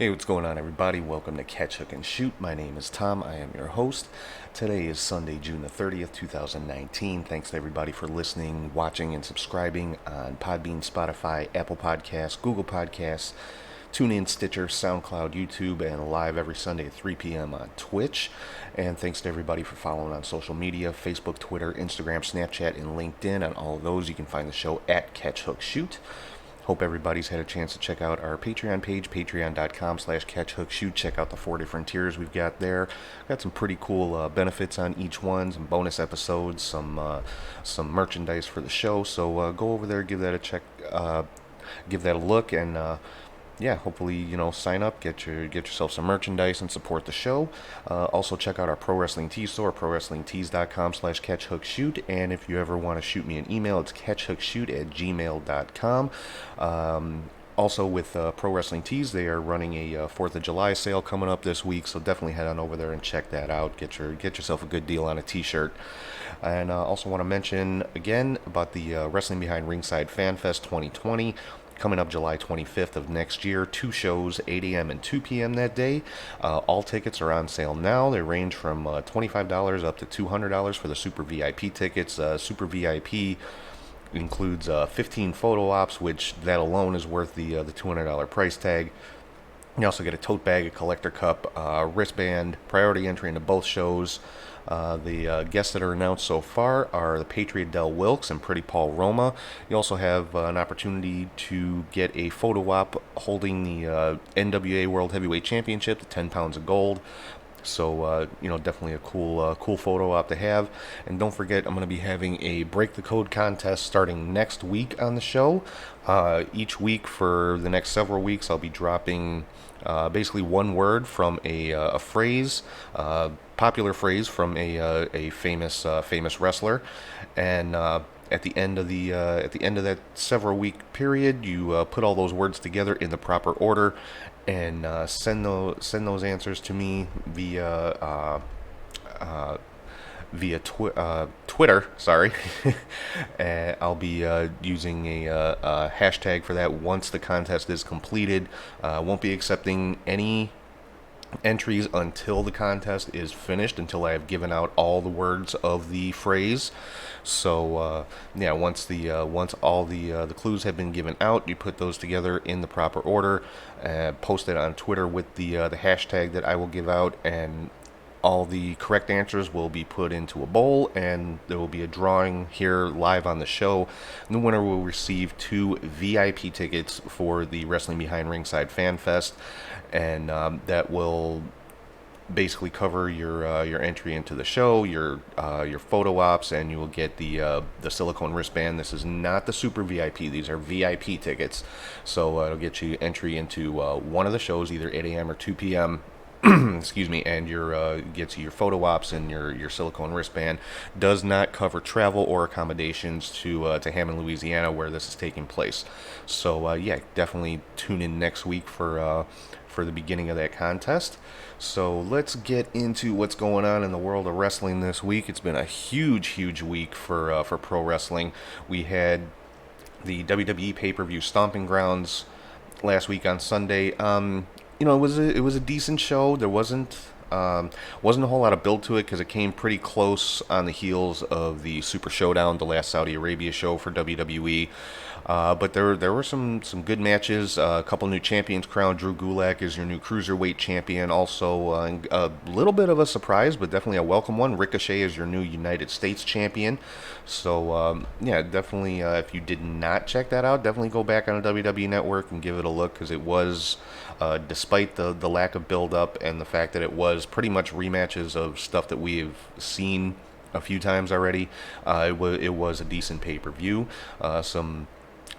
Hey, what's going on, everybody? Welcome to Catch, Hook, and Shoot. My name is Tom. I am your host. Today is Sunday, June the 30th, 2019. Thanks to everybody for listening, watching, and subscribing on Podbean, Spotify, Apple Podcasts, Google Podcasts, TuneIn, Stitcher, SoundCloud, YouTube, and live every Sunday at 3 p.m. on Twitch. And thanks to everybody for following on social media, Facebook, Twitter, Instagram, Snapchat, and LinkedIn. On all of those, you can find the show at Catch, Hook, Shoot. Hope everybody's had a chance to check out our Patreon page, patreon.com/catchhookshoot. Check out the 4 different tiers we've got there. Got some pretty cool benefits on each one, some bonus episodes, some merchandise for the show. So go over there, give that a check, give that a look, and yeah, hopefully, sign up, get yourself some merchandise and support the show. Also, check out our Pro Wrestling Tees store, prowrestlingtees.com/catchhookshoot. And if you ever want to shoot me an email, it's catchhookshoot@gmail.com. Also, with Pro Wrestling Tees, they are running a 4th of July sale coming up this week, so definitely head on over there and check that out. Get yourself a good deal on a t-shirt. And also want to mention again about the Wrestling Behind Ringside Fan Fest 2020. Coming up July 25th of next year, 2 shows, 8 a.m. and 2 p.m. that day. All tickets are on sale now. They range from $25 up to $200 for the Super VIP tickets. Super VIP includes 15 photo ops, which that alone is worth the $200 price tag. You also get a tote bag, a collector cup, wristband, priority entry into both shows. The guests that are announced so far are the Patriot Del Wilkes and Pretty Paul Roma. You also have an opportunity to get a photo op holding the NWA World Heavyweight Championship, the 10 pounds of gold. So, definitely a cool photo op to have. And don't forget, I'm going to be having a Break the Code contest starting next week on the show. Each week for the next several weeks, I'll be dropping basically one word from a phrase, popular phrase from a famous wrestler, and at the end of that several week period, you put all those words together in the proper order, and send those answers to me via Twitter. Sorry, and I'll be using a hashtag for that once the contest is completed. Won't be accepting any entries until the contest is finished, until I have given out all the words of the phrase. So once all the clues have been given out, you put those together in the proper order, post it on Twitter with the hashtag that I will give out, and all the correct answers will be put into a bowl, and there will be a drawing here live on the show. And the winner will receive 2 VIP tickets for the Wrestling Behind Ringside Fan Fest, and that will basically cover your entry into the show, your photo ops, and you will get the silicone wristband. This is not the Super VIP; these are VIP tickets, so it'll get you entry into one of the shows, either 8 a.m. or 2 p.m. Excuse me, and gets you your photo ops and your silicone wristband. Does not cover travel or accommodations to Hammond, Louisiana, where this is taking place. So definitely tune in next week for the beginning of that contest. So let's get into what's going on in the world of wrestling this week. It's been a huge week for pro wrestling. We had the WWE pay-per-view Stomping Grounds last week on Sunday. It was a decent show. There wasn't a whole lot of build to it because it came pretty close on the heels of the Super Showdown, the last Saudi Arabia show for WWE. But there were some good matches. A couple new champions crowned. Drew Gulak is your new cruiserweight champion. Also, a little bit of a surprise, but definitely a welcome one. Ricochet is your new United States champion. So definitely. If you did not check that out, definitely go back on the WWE Network and give it a look, because it was, despite the lack of build up and the fact that it was pretty much rematches of stuff that we've seen a few times already, it was a decent pay-per-view. Some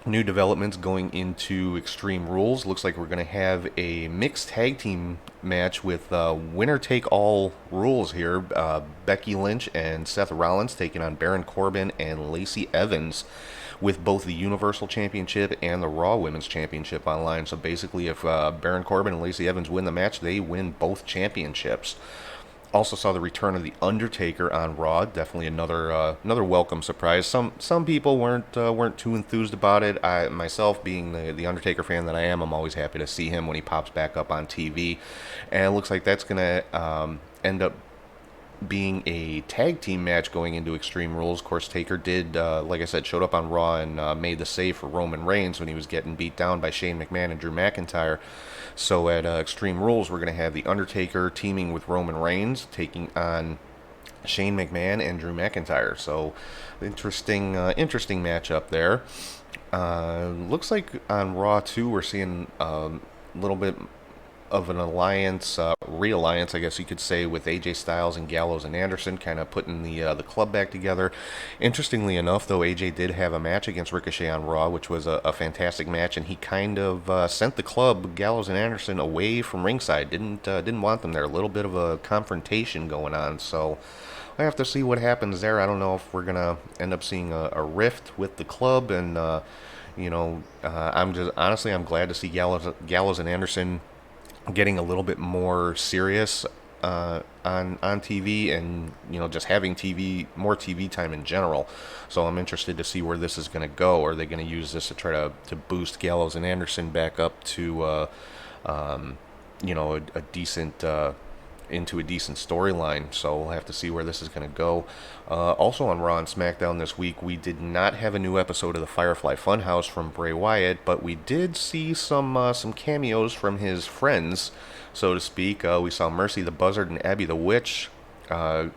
new developments going into Extreme Rules. Looks like we're going to have a mixed tag team match with winner take all rules here. Becky Lynch and Seth Rollins taking on Baron Corbin and Lacey Evans, with both the Universal Championship and the Raw Women's Championship on line. So basically, if Baron Corbin and Lacey Evans win the match, they win both championships. Also saw the return of the Undertaker on Raw. Definitely another welcome surprise. Some people weren't too enthused about it. I myself, being the Undertaker fan that I am, I'm always happy to see him when he pops back up on TV. And it looks like that's gonna end up being a tag team match going into Extreme Rules. Of course, Taker did, like I said, showed up on Raw and made the save for Roman Reigns when he was getting beat down by Shane McMahon and Drew McIntyre. So at Extreme Rules, we're going to have the Undertaker teaming with Roman Reigns, taking on Shane McMahon and Drew McIntyre. So interesting matchup there. Looks like on Raw too, we're seeing a little bit of an alliance, realliance, I guess you could say, with AJ Styles and Gallows and Anderson, kind of putting the club back together. Interestingly enough, though, AJ did have a match against Ricochet on Raw, which was a fantastic match, and he kind of sent the club, Gallows and Anderson, away from ringside. Didn't want them there. A little bit of a confrontation going on. So I have to see what happens there. I don't know if we're gonna end up seeing a rift with the club, and I'm glad to see Gallows and Anderson getting a little bit more serious on TV, and just having more TV time in general. So I'm interested to see where this is going to go. Are they going to use this to try to boost Gallows and Anderson back up to a decent into a decent storyline? So we'll have to see where this is going to go. Also on Raw and SmackDown this week, we did not have a new episode of the Firefly Funhouse from Bray Wyatt, but we did see some cameos from his friends, so to speak. We saw Mercy the Buzzard and Abby the Witch pop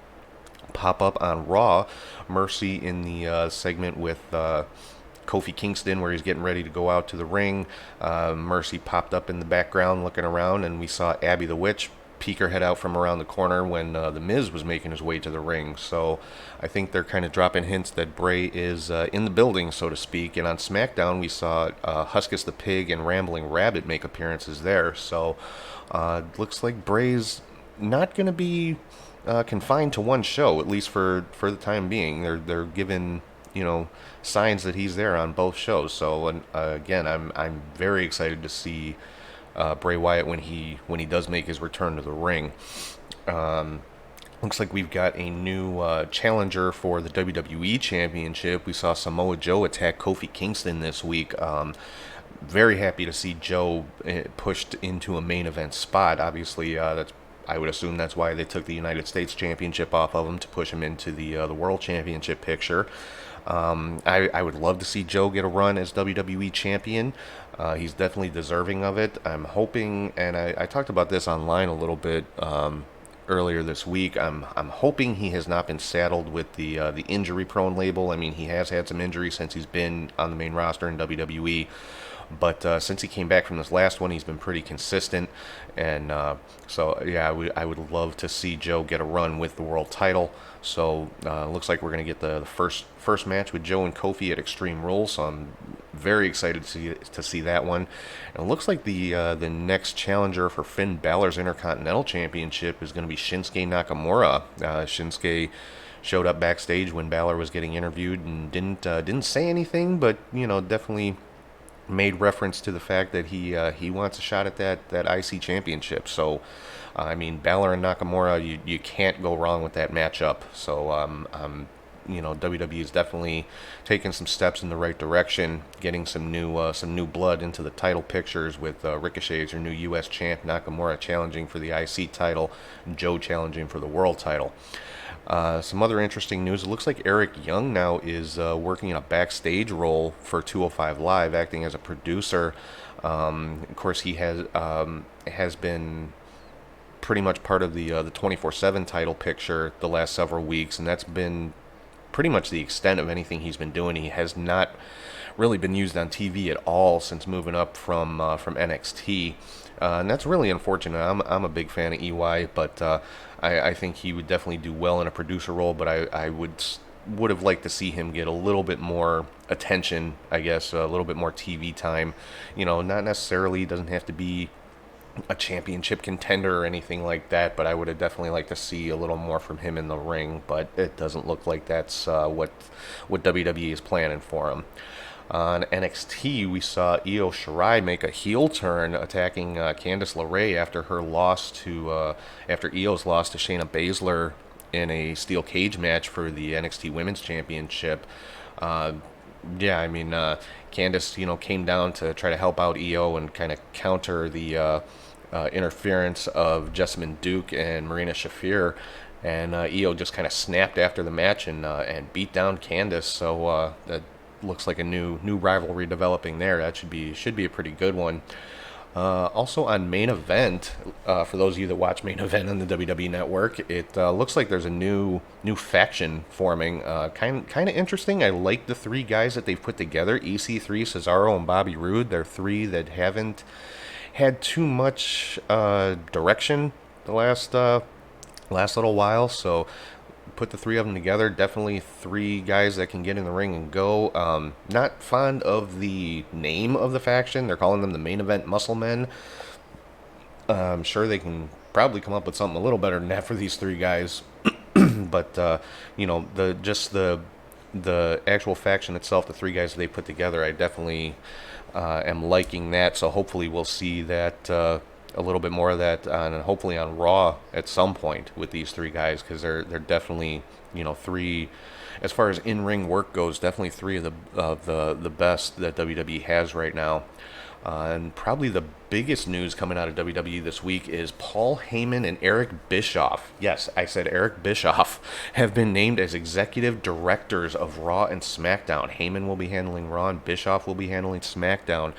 up on Raw. Mercy in the segment with Kofi Kingston, where he's getting ready to go out to the ring. Mercy popped up in the background looking around, and we saw Abby the Witch peek her head out from around the corner when The Miz was making his way to the ring. So I think they're kind of dropping hints that Bray is in the building, so to speak. And on SmackDown, we saw Huskus the Pig and Rambling Rabbit make appearances there. So looks like Bray's not going to be confined to one show, at least for the time being. They're giving signs that he's there on both shows. So again, I'm very excited to see Bray Wyatt when he does make his return to the ring. Looks like we've got a new challenger for the WWE Championship. We saw Samoa Joe attack Kofi Kingston this week. Very happy to see Joe pushed into a main event spot. Obviously, I would assume that's why they took the United States Championship off of him, to push him into the World Championship picture. I would love to see Joe get a run as WWE Champion. He's definitely deserving of it. I'm hoping, and I talked about this online a little bit earlier this week. I'm hoping he has not been saddled with the injury-prone label. I mean, he has had some injuries since he's been on the main roster in WWE. But since he came back from this last one, he's been pretty consistent. And so, yeah, I would love to see Joe get a run with the world title. So looks like we're going to get the first match with Joe and Kofi at Extreme Rules. So I'm very excited to see that one. And it looks like the next challenger for Finn Balor's Intercontinental Championship is going to be Shinsuke Nakamura. Shinsuke showed up backstage when Balor was getting interviewed and didn't say anything, but definitely made reference to the fact that he wants a shot at that IC championship. So I mean, Balor and Nakamura, you can't go wrong with that matchup. So WWE is definitely taking some steps in the right direction, getting some new blood into the title pictures, with Ricochet as your new U.S. champ, Nakamura challenging for the IC title, and Joe challenging for the world title. Some other interesting news. It looks like Eric Young now is working in a backstage role for 205 Live, acting as a producer. Of course, he has been pretty much part of the 24/7 title picture the last several weeks, and that's been pretty much the extent of anything he's been doing. He has not really been used on TV at all since moving up from NXT. And that's really unfortunate. I'm a big fan of EY, but I think he would definitely do well in a producer role. But I would have liked to see him get a little bit more attention, I guess, a little bit more TV time. Not necessarily, doesn't have to be a championship contender or anything like that, but I would have definitely liked to see a little more from him in the ring. But it doesn't look like that's what WWE is planning for him. On NXT, we saw Io Shirai make a heel turn, attacking Candice LeRae after her loss to after Io's loss to Shayna Baszler in a steel cage match for the NXT Women's Championship. Uh, yeah, I mean, Candice, came down to try to help out Io and kind of counter the interference of Jessamine Duke and Marina Shafir, and Io just kind of snapped after the match and beat down Candice. So that looks like a new rivalry developing there. That should be a pretty good one. Also on Main Event, for those of you that watch Main Event on the WWE Network, it looks like there's a new faction forming. Kind of interesting. I like the three guys that they've put together: EC3, Cesaro, and Bobby Roode. They're three that haven't had too much direction the last little while. So put the three of them together. Definitely three guys that can get in the ring and go. Not fond of the name of the faction. They're calling them the Main Event Muscle Men. I'm sure they can probably come up with something a little better than that for these three guys. But the actual faction itself, the three guys that they put together, I definitely am liking that. So hopefully we'll see that a little bit more of that hopefully on Raw at some point with these three guys, because they're definitely three, as far as in-ring work goes, definitely three of the best that WWE has right now. And probably the biggest news coming out of WWE this week is Paul Heyman and Eric Bischoff. Yes, I said Eric Bischoff have been named as executive directors of Raw and SmackDown. Heyman will be handling Raw and Bischoff will be handling SmackDown.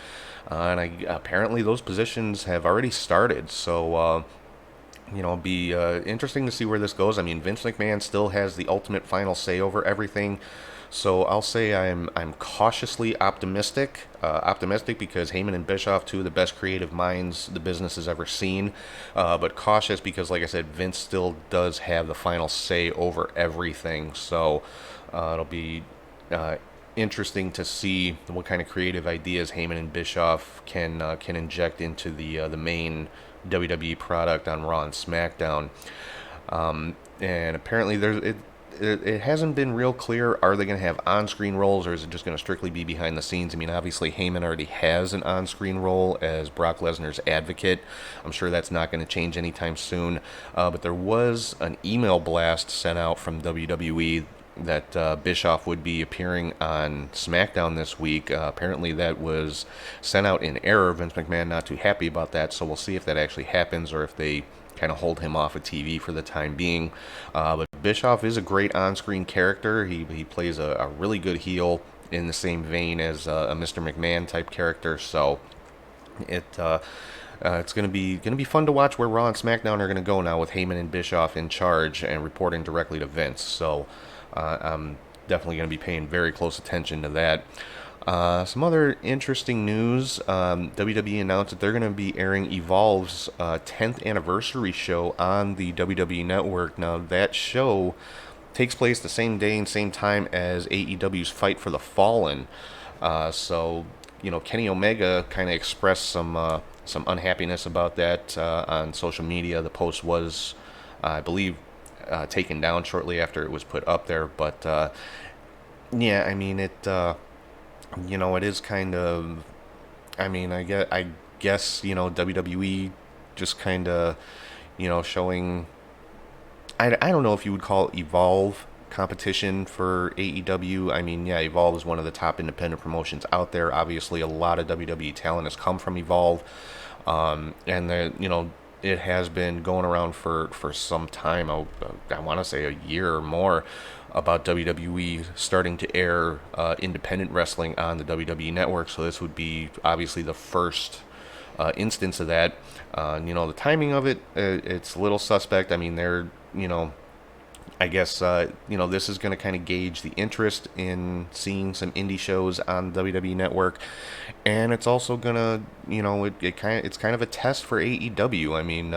Apparently those positions have already started. So, it'll be interesting to see where this goes. I mean, Vince McMahon still has the ultimate final say over everything. So I'll say I'm cautiously optimistic. Optimistic because Heyman and Bischoff, two of the best creative minds the business has ever seen. But cautious because, like I said, Vince still does have the final say over everything. So it'll be interesting to see what kind of creative ideas Heyman and Bischoff can inject into the main WWE product on Raw and SmackDown. And apparently it hasn't been real clear. Are they going to have on-screen roles, or is it just going to strictly be behind the scenes? I mean, obviously Heyman already has an on-screen role as Brock Lesnar's advocate. I'm sure that's not going to change anytime soon. But there was an email blast sent out from WWE that Bischoff would be appearing on SmackDown this week. Apparently that was sent out in error. Vince McMahon not too happy about that, so we'll see if that actually happens or if they kind of hold him off of TV for the time being. But Bischoff is a great on-screen character. He plays a really good heel in the same vein as a Mr. McMahon type character. So it's going to be fun to watch where Raw and SmackDown are going to go now with Heyman and Bischoff in charge and reporting directly to Vince. So I'm definitely going to be paying very close attention to that. Some other interesting news. WWE announced that they're going to be airing Evolve's 10th anniversary show on the WWE Network. Now, that show takes place the same day and same time as AEW's Fight for the Fallen. So, Kenny Omega kind of expressed some unhappiness about that on social media. The post was, I believe, taken down shortly after it was put up there. But, yeah, I mean, it is kind of, I mean, I guess, WWE just kind of, showing, I don't know if you would call Evolve competition for AEW. I mean, yeah, Evolve is one of the top independent promotions out there. Obviously, a lot of WWE talent has come from Evolve. And it has been going around for some time. I want to say a year or more, about WWE starting to air independent wrestling on the WWE Network. So this would be obviously the first instance of that. The timing of it, it's a little suspect. I mean, I guess, this is going to kind of gauge the interest in seeing some indie shows on the WWE Network. And it's also going to, it's kind of a test for AEW. I mean,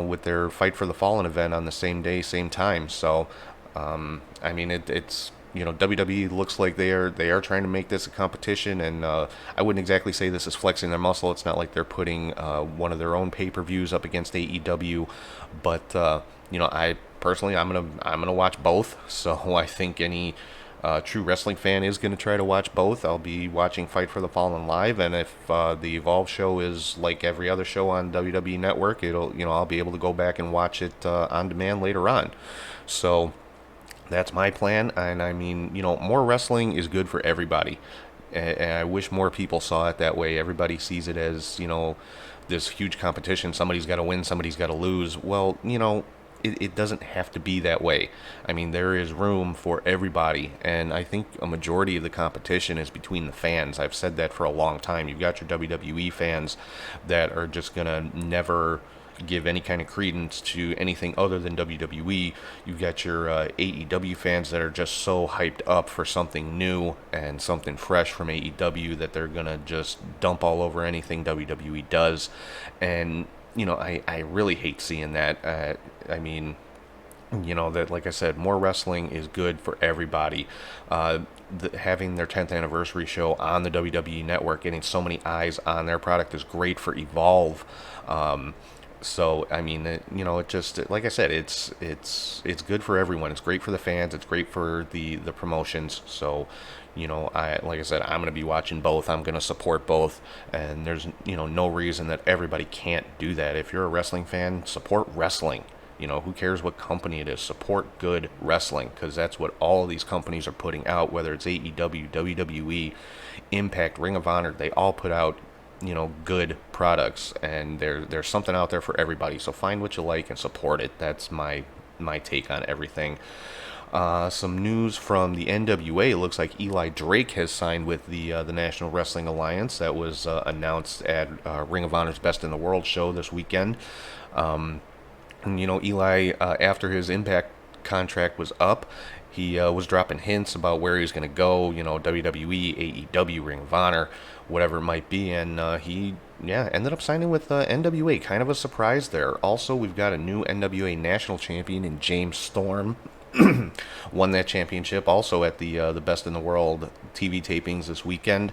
with their Fight for the Fallen event on the same day, same time. So, I mean, it's WWE looks like they are trying to make this a competition, and I wouldn't exactly say this is flexing their muscle. It's not like they're putting one of their own pay-per-views up against AEW, but I personally I'm gonna watch both. So I think any a true wrestling fan is going to try to watch both. I'll be watching Fight for the Fallen live, and if the Evolve show is like every other show on WWE Network, I'll be able to go back and watch it on demand later on. So that's my plan, and I mean, more wrestling is good for everybody. And I wish more people saw it that way. Everybody sees it as, this huge competition. Somebody's got to win, somebody's got to lose. Well, it doesn't have to be that way. I mean, there is room for everybody, and I think a majority of the competition is between the fans. I've said that for a long time. You've got your WWE fans that are just going to never give any kind of credence to anything other than WWE. You've got your AEW fans that are just so hyped up for something new and something fresh from AEW that they're going to just dump all over anything WWE does. And, I really hate seeing that. I mean, that, like I said, more wrestling is good for everybody. Having their 10th anniversary show on the WWE Network, getting so many eyes on their product is great for Evolve. So I mean, it just, like I said, it's good for everyone. It's great for the fans. It's great for the promotions. So, like I said, I'm going to be watching both. I'm going to support both, and there's no reason that everybody can't do that. If you're a wrestling fan, support wrestling. Who cares what company it is? Support good wrestling, because that's what all of these companies are putting out, whether it's AEW, WWE, Impact, Ring of Honor. They all put out good products, and there's something out there for everybody. So find what you like and support it. That's my take on everything. Some news from the NWA. It looks like Eli Drake has signed with the National Wrestling Alliance. That was announced at Ring of Honor's Best in the World show this weekend. And, Eli, after his Impact contract was up, he was dropping hints about where he was going to go, WWE, AEW, Ring of Honor, whatever it might be, and he ended up signing with NWA. Kind of a surprise there. Also, we've got a new NWA National Champion in James Storm. Won that championship also at the Best in the World TV tapings this weekend.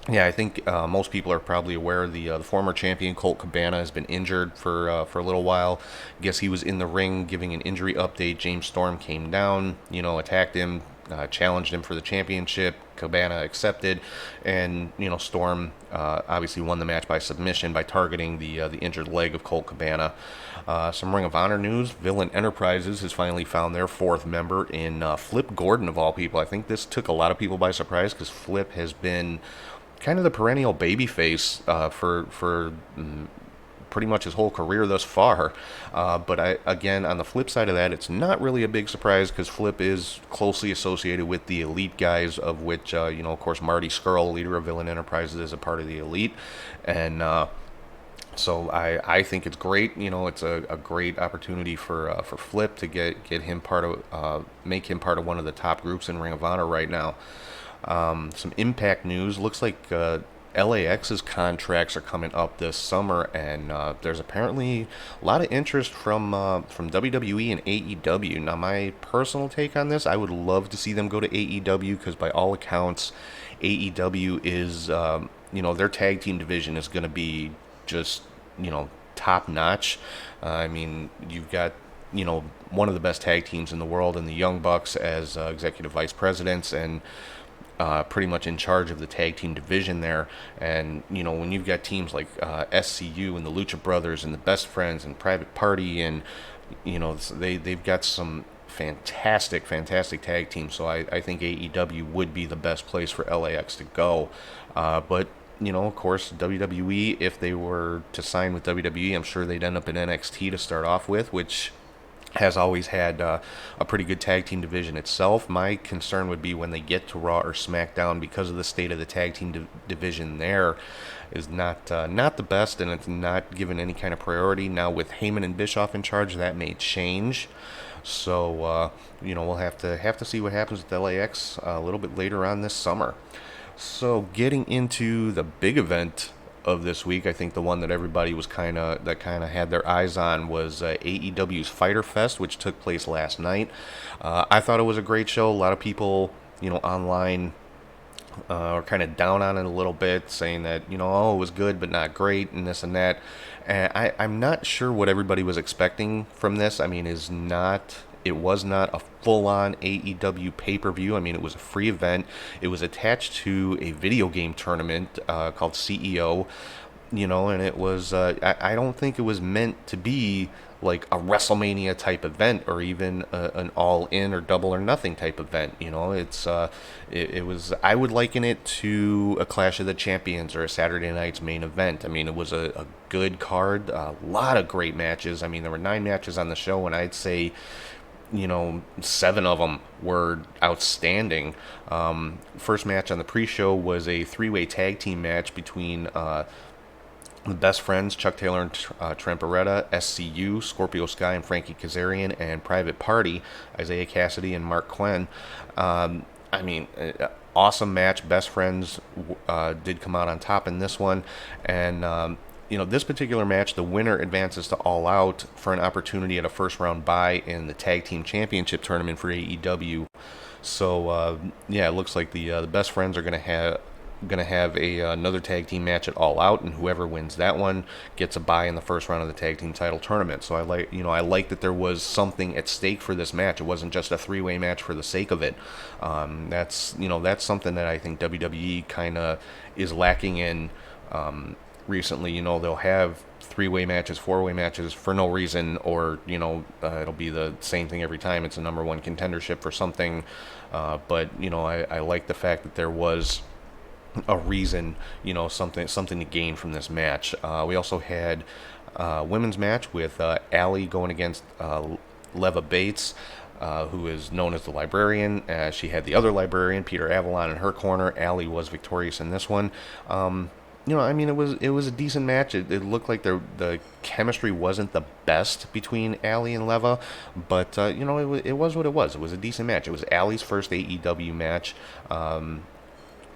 Yeah, I think most people are probably aware the former champion Colt Cabana has been injured for a little while. Guess he was in the ring giving an injury update. James Storm came down, attacked him, challenged him for the championship. Cabana accepted, and Storm obviously won the match by submission by targeting the injured leg of Colt Cabana. Some Ring of Honor news: Villain Enterprises has finally found their fourth member in Flip Gordon, of all people. I think this took a lot of people by surprise because Flip has been kind of the perennial babyface for pretty much his whole career thus far. But again, on the flip side of that, it's not really a big surprise because Flip is closely associated with the Elite guys, of which, of course, Marty Scurll, leader of Villain Enterprises, is a part of the Elite. And so I think it's great. It's a great opportunity for Flip to get him make him part of one of the top groups in Ring of Honor right now. Some Impact news. Looks like LAX's contracts are coming up this summer, and there's apparently a lot of interest from WWE and AEW. Now, my personal take on this, I would love to see them go to AEW because, by all accounts, AEW is, their tag team division is going to be just, top notch. I mean, you've got one of the best tag teams in the world, and the Young Bucks as executive vice presidents, and pretty much in charge of the tag team division there. And when you've got teams like SCU and the Lucha Brothers and the Best Friends and Private Party, and they've got some fantastic tag teams. So I think AEW would be the best place for LAX to go. But of course, WWE, if they were to sign with WWE, I'm sure they'd end up in NXT to start off with, which has always had a pretty good tag team division itself. My concern would be when they get to Raw or SmackDown, because of the state of the tag team division there is not the best, and it's not given any kind of priority. Now with Heyman and Bischoff in charge, that may change. So we'll have to see what happens with LAX a little bit later on this summer. So getting into the big event of this week, I think the one that everybody was kind of had their eyes on was AEW's Fyter Fest, which took place last night. I thought it was a great show. A lot of people, online are kind of down on it a little bit, saying that it was good but not great, and this and that. And I'm not sure what everybody was expecting from this. I mean, is not It was not a full-on AEW pay-per-view. I mean, it was a free event. It was attached to a video game tournament called CEO, and it was, I don't think it was meant to be like a WrestleMania type event, or even an all in or double or nothing type event. It was, I would liken it to a Clash of the Champions or a Saturday night's main event. I mean, it was a good card, a lot of great matches. I mean, there were 9 matches on the show, and I'd say 7 of them were outstanding. First match on the pre-show was a 3-way tag team match between the Best Friends, Chuck Taylor and Trent Beretta, SCU, Scorpio Sky and Frankie Kazarian, and Private Party, Isaiah Cassidy and Mark Quinn. Awesome match. Best Friends did come out on top in this one. And, this particular match, the winner advances to All Out for an opportunity at a first-round bye in the Tag Team Championship Tournament for AEW. So, it looks like the Best Friends are going to have another tag team match at All Out, and whoever wins that one gets a bye in the first round of the tag team title tournament. So I like that there was something at stake for this match. It wasn't just a 3-way match for the sake of it. That's something that I think WWE kind of is lacking in recently. They'll have 3-way matches, 4-way matches for no reason, or it'll be the same thing every time. It's a number one contendership for something, but I like the fact that there was a reason, something to gain from this match. We also had a women's match with Allie going against Leva Bates, who is known as the Librarian. She had the other Librarian, Peter Avalon, in her corner. Allie was victorious in this one. It was a decent match. It looked like the chemistry wasn't the best between Allie and Leva, but it was what it was. It was a decent match. It was Allie's first AEW match.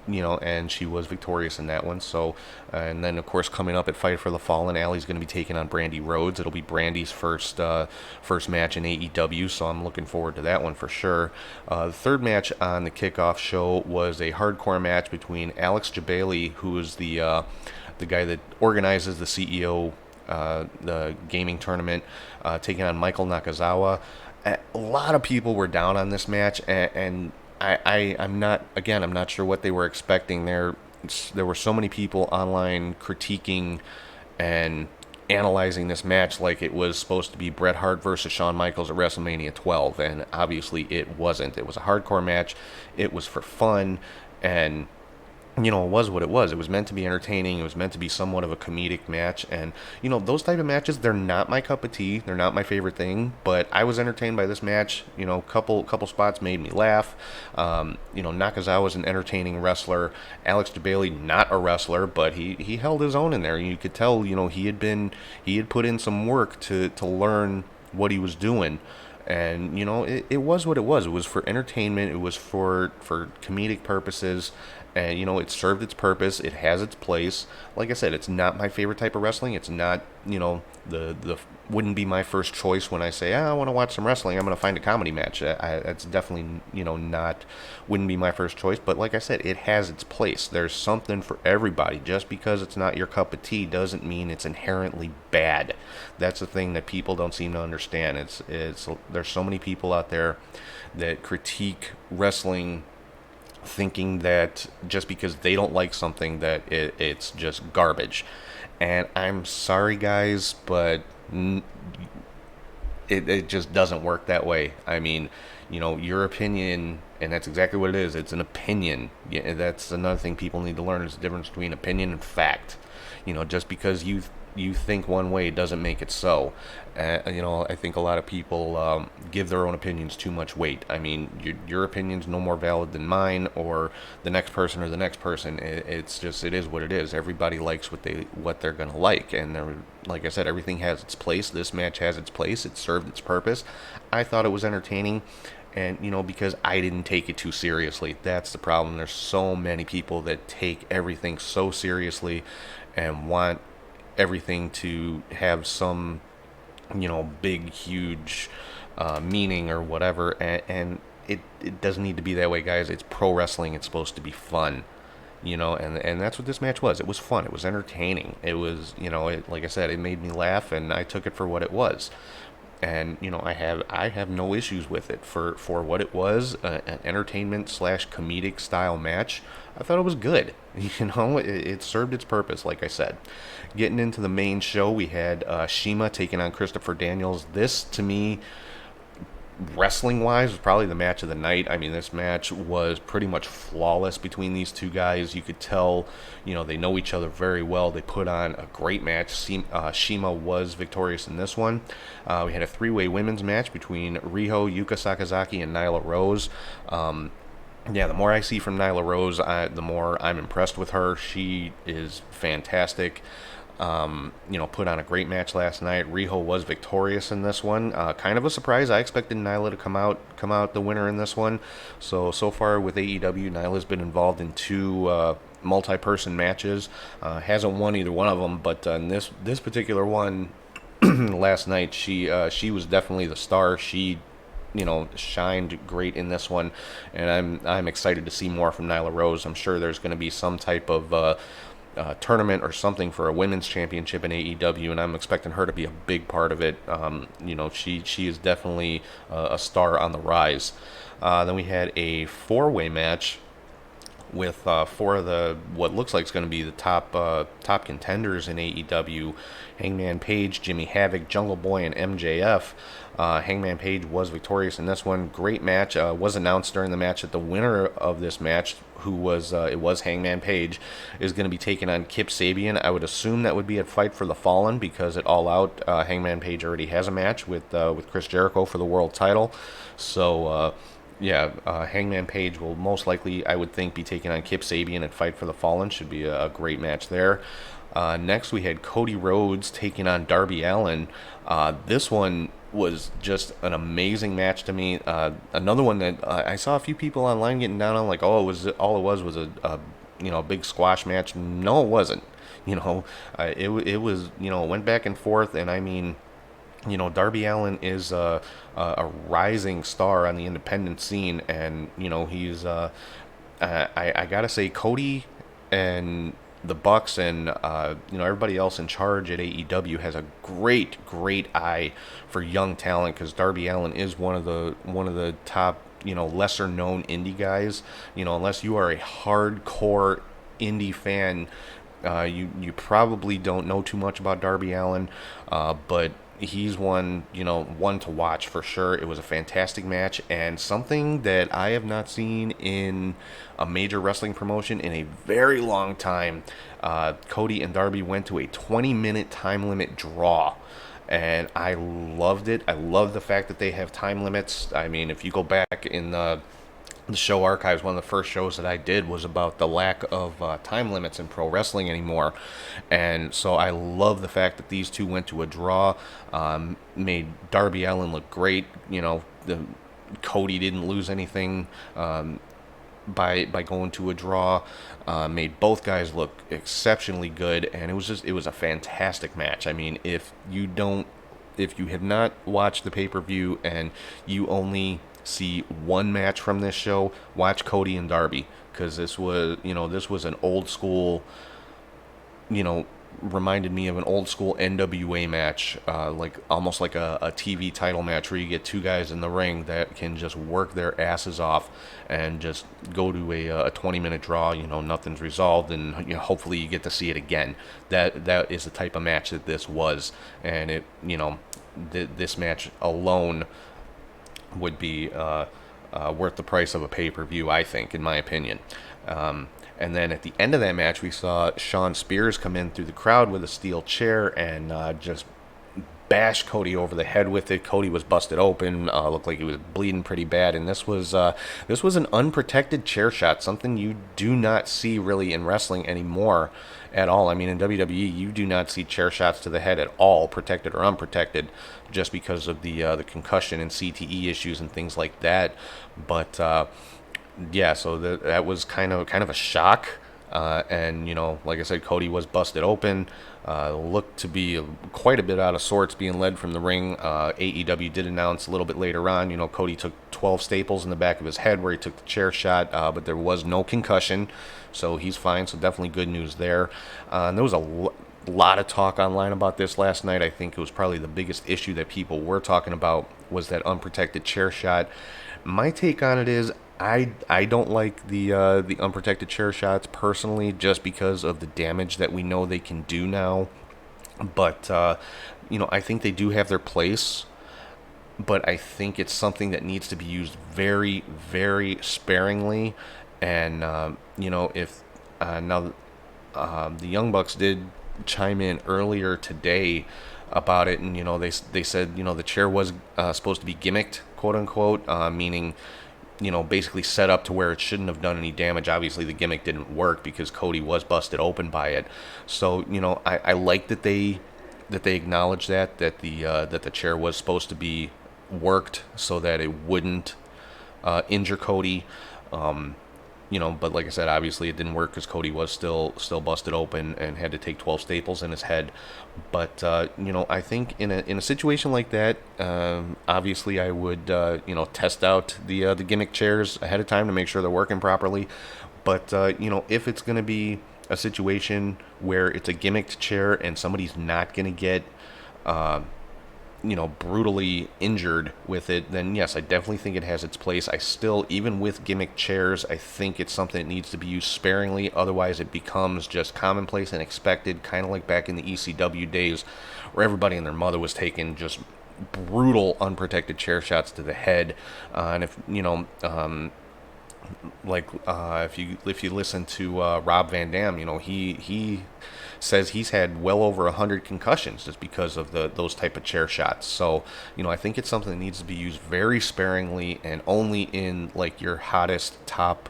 And she was victorious in that one. So, and then of course coming up at Fight for the Fallen, Allie's going to be taking on Brandy Rhodes. It'll be Brandy's first match in AEW, so I'm looking forward to that one for sure. The third match on the kickoff show was a hardcore match between Alex Jabali, who is the guy that organizes the CEO, the gaming tournament, taking on Michael Nakazawa. A lot of people were down on this match, and I'm not sure what they were expecting. There were so many people online critiquing and analyzing this match like it was supposed to be Bret Hart versus Shawn Michaels at WrestleMania 12, and obviously it wasn't. It was a hardcore match. It was for fun, and it was what it was. It was meant to be entertaining. It was meant to be somewhat of a comedic match. And, those type of matches, they're not my cup of tea. They're not my favorite thing. But I was entertained by this match. Couple spots made me laugh. Nakazawa was an entertaining wrestler. Alex Jabali, not a wrestler, but he held his own in there. You could tell, he had put in some work to learn what he was doing. And, it was what it was. It was for entertainment. It was for comedic purposes. And, it served its purpose. It has its place. Like I said, it's not my favorite type of wrestling. It's not, the wouldn't be my first choice when I say, I want to watch some wrestling. I'm going to find a comedy match. That's definitely, wouldn't be my first choice. But like I said, it has its place. There's something for everybody. Just because it's not your cup of tea doesn't mean it's inherently bad. That's the thing that people don't seem to understand. There's so many people out there that critique wrestling thinking that just because they don't like something that it's just garbage. And I'm sorry guys, but it just doesn't work that way. I mean, your opinion, and that's exactly what it is. It's an opinion. Yeah, that's another thing people need to learn, is the difference between opinion and fact. Just because you think one way doesn't make it so. I think a lot of people give their own opinions too much weight. I mean, your opinion's no more valid than mine or the next person or the next person. It's just, it is what it is. Everybody likes what they're gonna like, and like I said, everything has its place. This match has its place. It served its purpose. I thought it was entertaining. And, because I didn't take it too seriously. That's the problem. There's so many people that take everything so seriously and want everything to have some, big, huge meaning or whatever. And it doesn't need to be that way, guys. It's pro wrestling. It's supposed to be fun, and that's what this match was. It was fun. It was entertaining. It was, like I said, it made me laugh, and I took it for what it was. and I have no issues with it for what it was, an entertainment slash comedic style match. I thought it was good. It served its purpose, like I said. Getting into the main show, we had Shima taking on Christopher Daniels. This, to me, wrestling wise, was probably the match of the night. I mean, this match was pretty much flawless between these two guys. You could tell, they know each other very well. They put on a great match. Shima was victorious in this one. We had a three-way women's match between Riho, Yuka Sakazaki, and Nyla Rose. Yeah, the more I see from Nyla Rose, the more I'm impressed with her. She is fantastic. Put on a great match last night. Riho was victorious in this one. Kind of a surprise. I expected Nyla to come out the winner in this one. So far with AEW, Nyla's been involved in two multi-person matches. Hasn't won either one of them, but in this particular one last night, she was definitely the star. She shined great in this one, and I'm excited to see more from Nyla Rose. I'm sure there's going to be some type of tournament or something for a women's championship in AEW, and I'm expecting her to be a big part of it. She is definitely a star on the rise. Then we had a four-way match with four of the what looks like it's going to be the top contenders in AEW: Hangman Page, Jimmy Havoc, Jungle Boy, and MJF. Hangman Page was victorious in this one. Great match. Was announced during the match that the winner of this match, who was it was Hangman Page, is going to be taking on Kip Sabian. I would assume that would be at Fight for the Fallen, because at All Out, Hangman Page already has a match with Chris Jericho for the world title. So. Hangman Page will most likely, I would think, be taking on Kip Sabian at Fight for the Fallen. Should be a great match there. Next, we had Cody Rhodes taking on Darby Allin. This one was just an amazing match to me. Another one that I saw a few people online getting down on, like, oh, it was a big squash match. No, it wasn't. It was, went back and forth, and I mean, Darby Allin is a rising star on the independent scene, and he's I gotta say, Cody and the Bucks and everybody else in charge at AEW has a great eye for young talent, because Darby Allin is one of the top lesser known indie guys. Unless you are a hardcore indie fan, you probably don't know too much about Darby Allin, but he's one to watch for sure. It was a fantastic match, and something that I have not seen in a major wrestling promotion in a very long time. Cody and Darby went to a 20-minute time limit draw, and I loved it. I love the fact that they have time limits. I mean, if you go back in the show archives, one of the first shows that I did was about the lack of time limits in pro wrestling anymore, and so I love the fact that these two went to a draw. Made Darby Allin look great. Cody didn't lose anything by going to a draw. Made both guys look exceptionally good, and it was a fantastic match. I mean, if you have not watched the pay-per-view and you only see one match from this show, watch Cody and Darby, because this was an old school, reminded me of an old school NWA match, like almost like a TV title match, where you get two guys in the ring that can just work their asses off and just go to a 20-minute draw. Nothing's resolved, and hopefully you get to see it again. That is the type of match that this was, and this match alone would be worth the price of a pay-per-view, I think, in my opinion. And then at the end of that match, we saw Shawn Spears come in through the crowd with a steel chair and just bash Cody over the head with it. Cody was busted open, looked like he was bleeding pretty bad, and this was an unprotected chair shot, something you do not see really in wrestling anymore at all. I mean, in WWE, you do not see chair shots to the head at all, protected or unprotected, just because of the concussion and CTE issues and things like that. But so that was kind of a shock. And like I said, Cody was busted open. Looked to be quite a bit out of sorts, being led from the ring. AEW did announce a little bit later on, Cody took 12 staples in the back of his head where he took the chair shot, but there was no concussion, so he's fine. So definitely good news there. And there was A lot of talk online about this last night. I think it was probably the biggest issue that people were talking about was that unprotected chair shot. My take on it is I don't like the unprotected chair shots personally, just because of the damage that we know they can do now. But I think they do have their place. But I think it's something that needs to be used very, very sparingly. And if now the Young Bucks did chime in earlier today about it, and they said the chair was supposed to be gimmicked, quote unquote, meaning basically set up to where it shouldn't have done any damage. Obviously, the gimmick didn't work because Cody was busted open by it. So I like that they acknowledge that the chair was supposed to be worked so that it wouldn't injure Cody. But like I said, obviously it didn't work because Cody was still busted open and had to take 12 staples in his head. But I think in a situation like that, obviously I would test out the gimmick chairs ahead of time to make sure they're working properly. But if it's going to be a situation where it's a gimmicked chair and somebody's not going to get brutally injured with it, then yes, I definitely think it has its place. I still, even with gimmick chairs, I think it's something that needs to be used sparingly. Otherwise, it becomes just commonplace and expected, kind of like back in the ECW days, where everybody and their mother was taking just brutal unprotected chair shots to the head. And if if you listen to Rob Van Dam, he says he's had well over 100 concussions just because of those type of chair shots. So I think it's something that needs to be used very sparingly and only in like your hottest top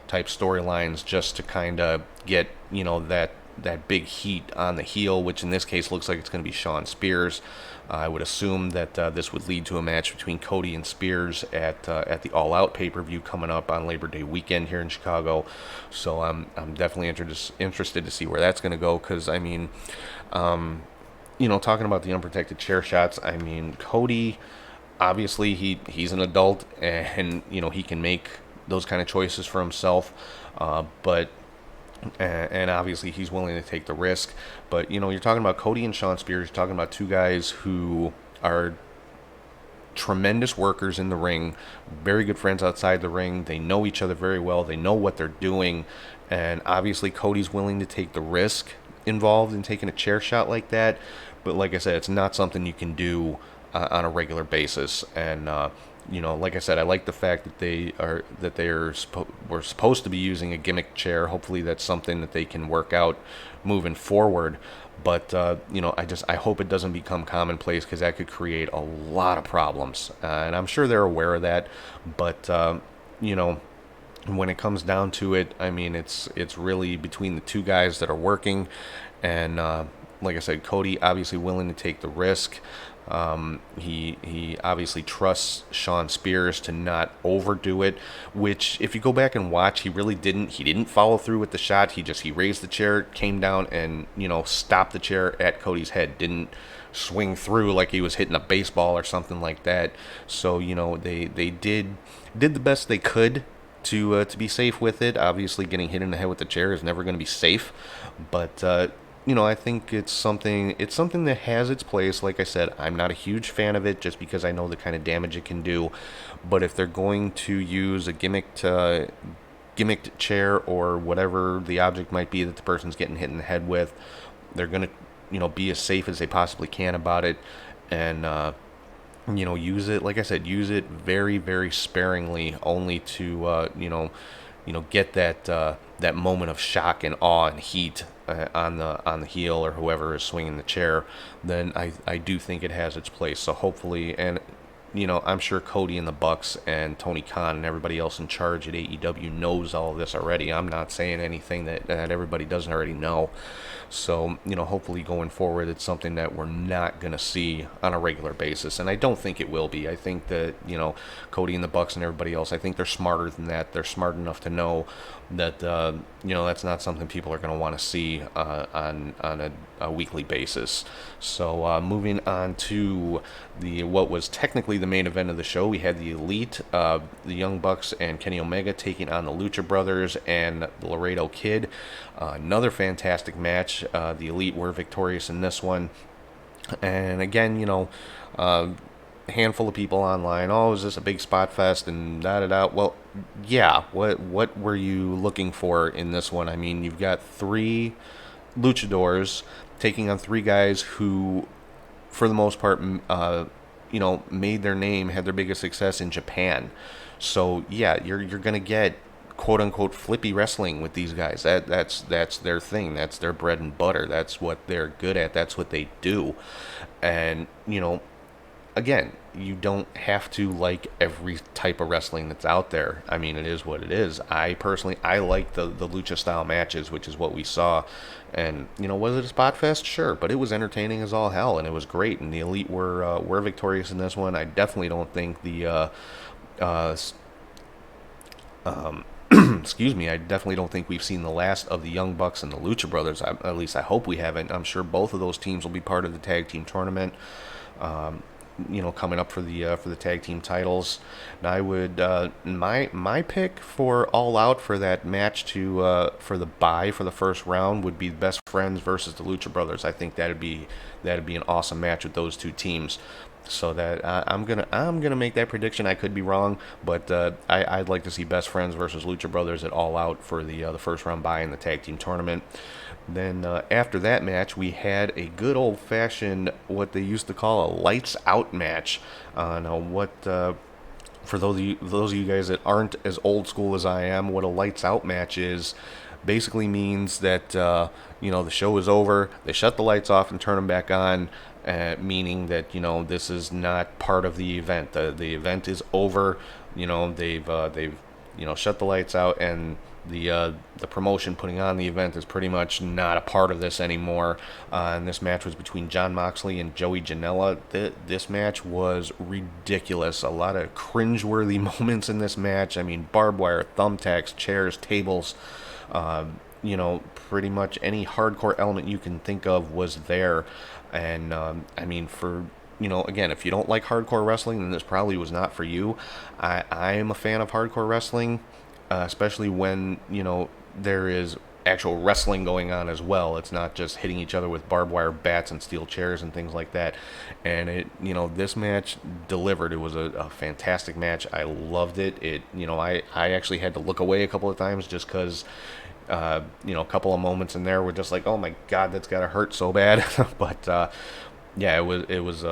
type storylines, just to kind of get that big heat on the heel, which in this case looks like it's going to be Shawn Spears. I would assume that this would lead to a match between Cody and Spears at the All Out pay-per-view coming up on Labor Day weekend here in Chicago. So I'm definitely interested to see where that's going to go, because talking about the unprotected chair shots, Cody, obviously he's an adult, and he can make those kind of choices for himself, but obviously he's willing to take the risk. But you're talking about Cody and Shawn Spears. You're talking about two guys who are tremendous workers in the ring, very good friends outside the ring. They know each other very well. They know what they're doing, and obviously Cody's willing to take the risk involved in taking a chair shot like that. But like I said, it's not something you can do on a regular basis. And like I said, I like the fact that we're supposed to be using a gimmick chair. Hopefully that's something that they can work out moving forward. But I hope it doesn't become commonplace, because that could create a lot of problems. And I'm sure they're aware of that. But when it comes down to it, it's really between the two guys that are working. And like I said, Cody obviously willing to take the risk. He obviously trusts Shawn Spears to not overdo it, which if you go back and watch, he really didn't. He didn't follow through with the shot. He raised the chair, came down, and stopped the chair at Cody's head. Didn't swing through like he was hitting a baseball or something like that. So they did the best they could to be safe with it. Obviously, getting hit in the head with the chair is never going to be safe, but I think it's something that has its place. Like I said, I'm not a huge fan of it, just because I know the kind of damage it can do. But if they're going to use a gimmicked chair, or whatever the object might be that the person's getting hit in the head with, they're going to be as safe as they possibly can about it. And use it, like I said, use it very, very sparingly, only to get that moment of shock and awe and heat on the heel or whoever is swinging the chair. Then I do think it has its place. So hopefully, and I'm sure Cody and the Bucks and Tony Khan and everybody else in charge at AEW knows all of this already. I'm not saying anything that everybody doesn't already know. So, hopefully going forward, it's something that we're not going to see on a regular basis. And I don't think it will be. I think that, Cody and the Bucks and everybody else, I think they're smarter than that. They're smart enough to know that, that's not something people are going to want to see on a weekly basis. So, moving on to what was technically the main event of the show. We had the Elite, the Young Bucks, and Kenny Omega taking on the Lucha Brothers and the Laredo Kid. Another fantastic match. The Elite were victorious in this one. And again, a handful of people online. Oh, is this a big spot fest and da da da? Well, yeah. What were you looking for in this one? I mean, you've got three luchadors taking on three guys who, for the most part, made their name, had their biggest success in Japan. So yeah, you're gonna get quote unquote flippy wrestling with these guys. That's their thing. That's their bread and butter. That's what they're good at. That's what they do. And again, you don't have to like every type of wrestling that's out there. I mean, it is what it is. I personally, I like the lucha style matches, which is what we saw. And was it a spot fest? Sure, but it was entertaining as all hell, and it was great. And the Elite were victorious in this one. I definitely don't think the uh, excuse me, I definitely don't think we've seen the last of the Young Bucks and the Lucha Brothers. At least I hope we haven't. I'm sure both of those teams will be part of the tag team tournament. Coming up for the tag team titles. And I would my pick for All Out for that match for the bye for the first round would be Best Friends versus the Lucha Brothers. I think that'd be an awesome match with those two teams. So that I'm gonna make that prediction. I could be wrong, but I'd like to see Best Friends versus Lucha Brothers at All Out for the first round bye in the tag team tournament. Then after that match, we had a good old fashioned what they used to call a lights out match on for those of you guys that aren't as old school as I am, what a lights out match is basically means that the show is over, they shut the lights off and turn them back on, meaning that this is not part of the event. The event is over. They've shut the lights out, and the promotion putting on the event is pretty much not a part of this anymore. And this match was between Jon Moxley and Joey Janela. This match was ridiculous. A lot of cringeworthy moments in this match. I mean, barbed wire, thumbtacks, chairs, tables. Pretty much any hardcore element you can think of was there. And I mean, again, if you don't like hardcore wrestling, then this probably was not for you. I am a fan of hardcore wrestling, especially when there is actual wrestling going on as well. It's not just hitting each other with barbed wire bats and steel chairs and things like that. And this match delivered. It was a fantastic match. I loved it. I actually had to look away a couple of times just because a couple of moments in there were just like, oh my god, that's gotta hurt so bad. But yeah, it was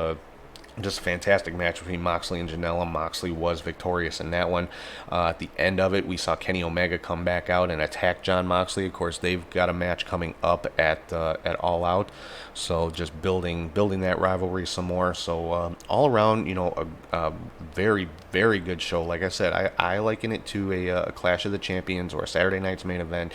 just a fantastic match between Moxley and Janela. Moxley was victorious in that one. At the end of it, we saw Kenny Omega come back out and attack Jon Moxley. Of course, they've got a match coming up at All Out, so just building that rivalry some more. So all around, a very, very good show. Like I said, I liken it to a Clash of the Champions or a Saturday Night's Main Event.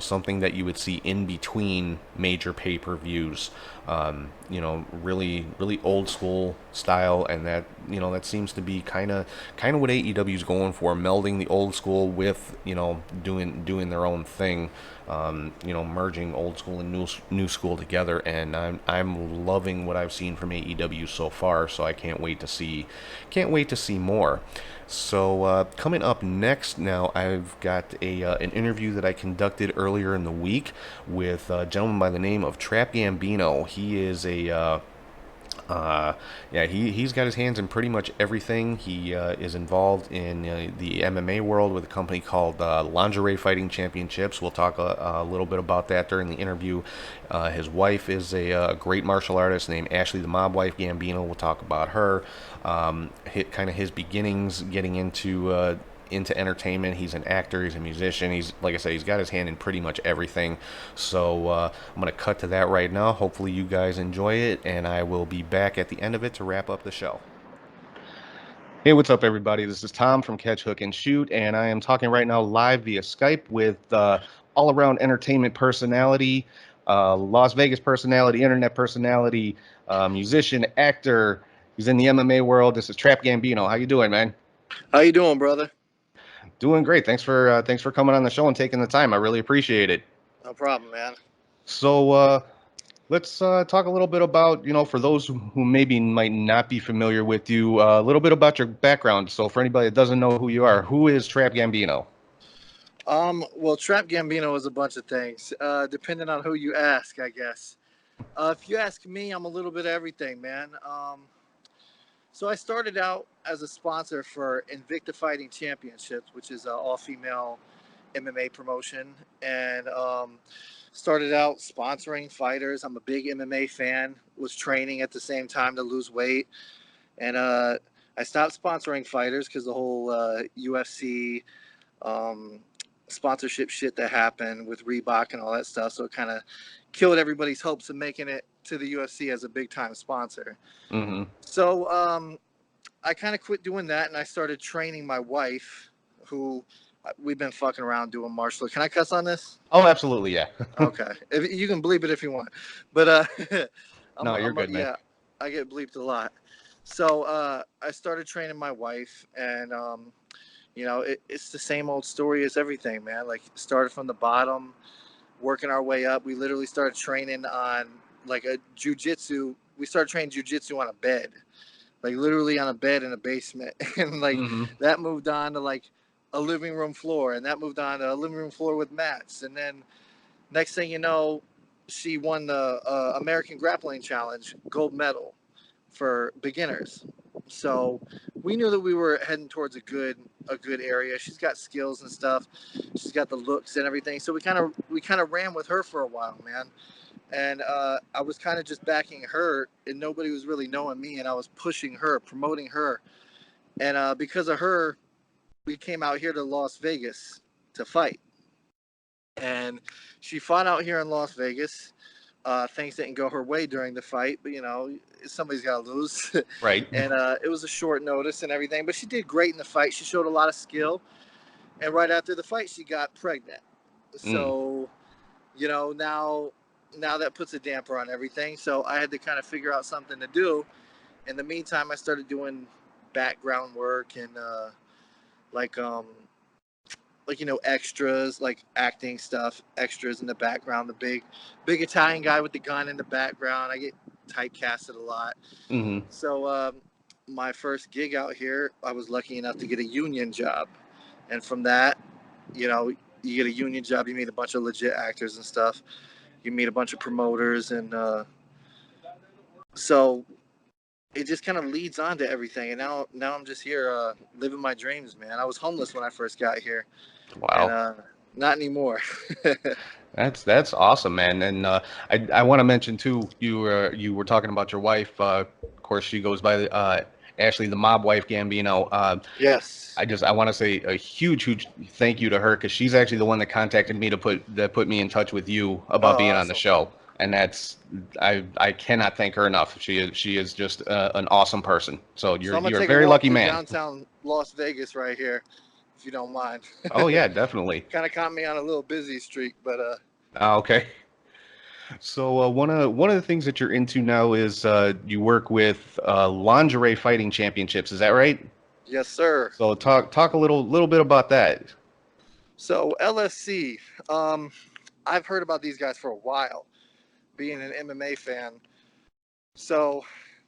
Something that you would see in between major pay-per-views. Really, really old school style, and that seems to be kind of what AEW is going for, melding the old school with doing their own thing. Merging old school and new school together, and I'm loving what I've seen from AEW so far. So I can't wait to see more. So coming up next, now I've got an interview that I conducted earlier in the week with a gentleman by the name of Trap Gambino. He is he's got his hands in pretty much everything. He is involved in the MMA world with a company called Lingerie Fighting Championships. We'll talk a little bit about that during the interview. His wife is a great martial artist named Ashley the Mob Wife Gambino. We'll talk about her, kind of his beginnings getting into entertainment. He's an actor, he's a musician, he's, like I said, he's got his hand in pretty much everything. So I'm going to cut to that right now. Hopefully you guys enjoy it, and I will be back at the end of it to wrap up the show. Hey, what's up, everybody? This is Tom from Catch, Hook, and Shoot, and I am talking right now live via Skype with all-around entertainment personality, Las Vegas personality, internet personality, musician, actor. He's in the MMA world. This is Trap Gambino. How you doing, man? How you doing, brother? Doing great. Thanks for coming on the show and taking the time. I really appreciate it. No problem, man. So Let's talk a little bit about, for those who maybe might not be familiar with you, a little bit about your background. So, for anybody that doesn't know who you are, who is Trap Gambino? Well, Trap Gambino is a bunch of things, depending on who you ask, I guess. If you ask me, I'm a little bit of everything, man. So I started out as a sponsor for Invicta Fighting Championships, which is an all-female MMA promotion, and started out sponsoring fighters. I'm a big MMA fan. Was training at the same time to lose weight, and I stopped sponsoring fighters because the whole UFC um, sponsorship shit that happened with Reebok and all that stuff. So it kind of killed everybody's hopes of making it to the UFC as a big time sponsor. Mm-hmm. So I kind of quit doing that and I started training my wife, who we've been fucking around doing martial. Can I cuss on this? Oh, absolutely, yeah. Okay, if, you can bleep it if you want, but No, you're good, man. yeah, I get bleeped a lot. So I started training my wife, and it's the same old story as everything, man. Like started from the bottom, working our way up. We literally started training on like a jujitsu. We started training jujitsu on a bed, like literally on a bed in a basement, and like Mm-hmm. that moved on to like a living room floor, and that moved on to a living room floor with mats, and then next thing you know, she won the American Grappling Challenge gold medal for beginners. So we knew that we were heading towards a good area. She's got skills and stuff. She's got the looks and everything. So we kind of ran with her for a while, man. And I was kind of just backing her, and nobody was really knowing me. And I was pushing her, promoting her, and because of her, we came out here to Las Vegas to fight. And she fought out here in Las Vegas. Things didn't go her way during the fight, but somebody's got to lose. Right. And it was a short notice and everything, but she did great in the fight. She showed a lot of skill, and right after the fight, she got pregnant. Mm. So now that puts a damper on everything. So I had to kind of figure out something to do. In the meantime, I started doing background work and like extras, like acting stuff, extras in the background. The big Italian guy with the gun in the background. I get typecasted a lot. Mm-hmm. So my first gig out here, I was lucky enough to get a union job, and from that, you get a union job, you meet a bunch of legit actors and stuff. You meet a bunch of promoters, and so it just kind of leads on to everything. And now I'm just here living my dreams, man. I was homeless when I first got here, and Wow. not anymore. That's awesome, man. And I want to mention too, you were talking about your wife. Of course, she goes by Ashley, the mob wife Gambino. Yes. I want to say a huge thank you to her because she's actually the one that contacted me to put me in touch with you about Oh, being on the awesome. show, and I cannot thank her enough. She is just an awesome person. So So I'm gonna you're a take a very walk lucky through man. downtown Las Vegas right here, if you don't mind. Oh yeah, definitely. Kind of caught me on a little busy streak, but Okay. So one of the things that you're into now is you work with lingerie fighting championships. Is that right? yes, sir. So talk a little bit about that. So LSC, um, I've heard about these guys for a while, being an MMA fan. So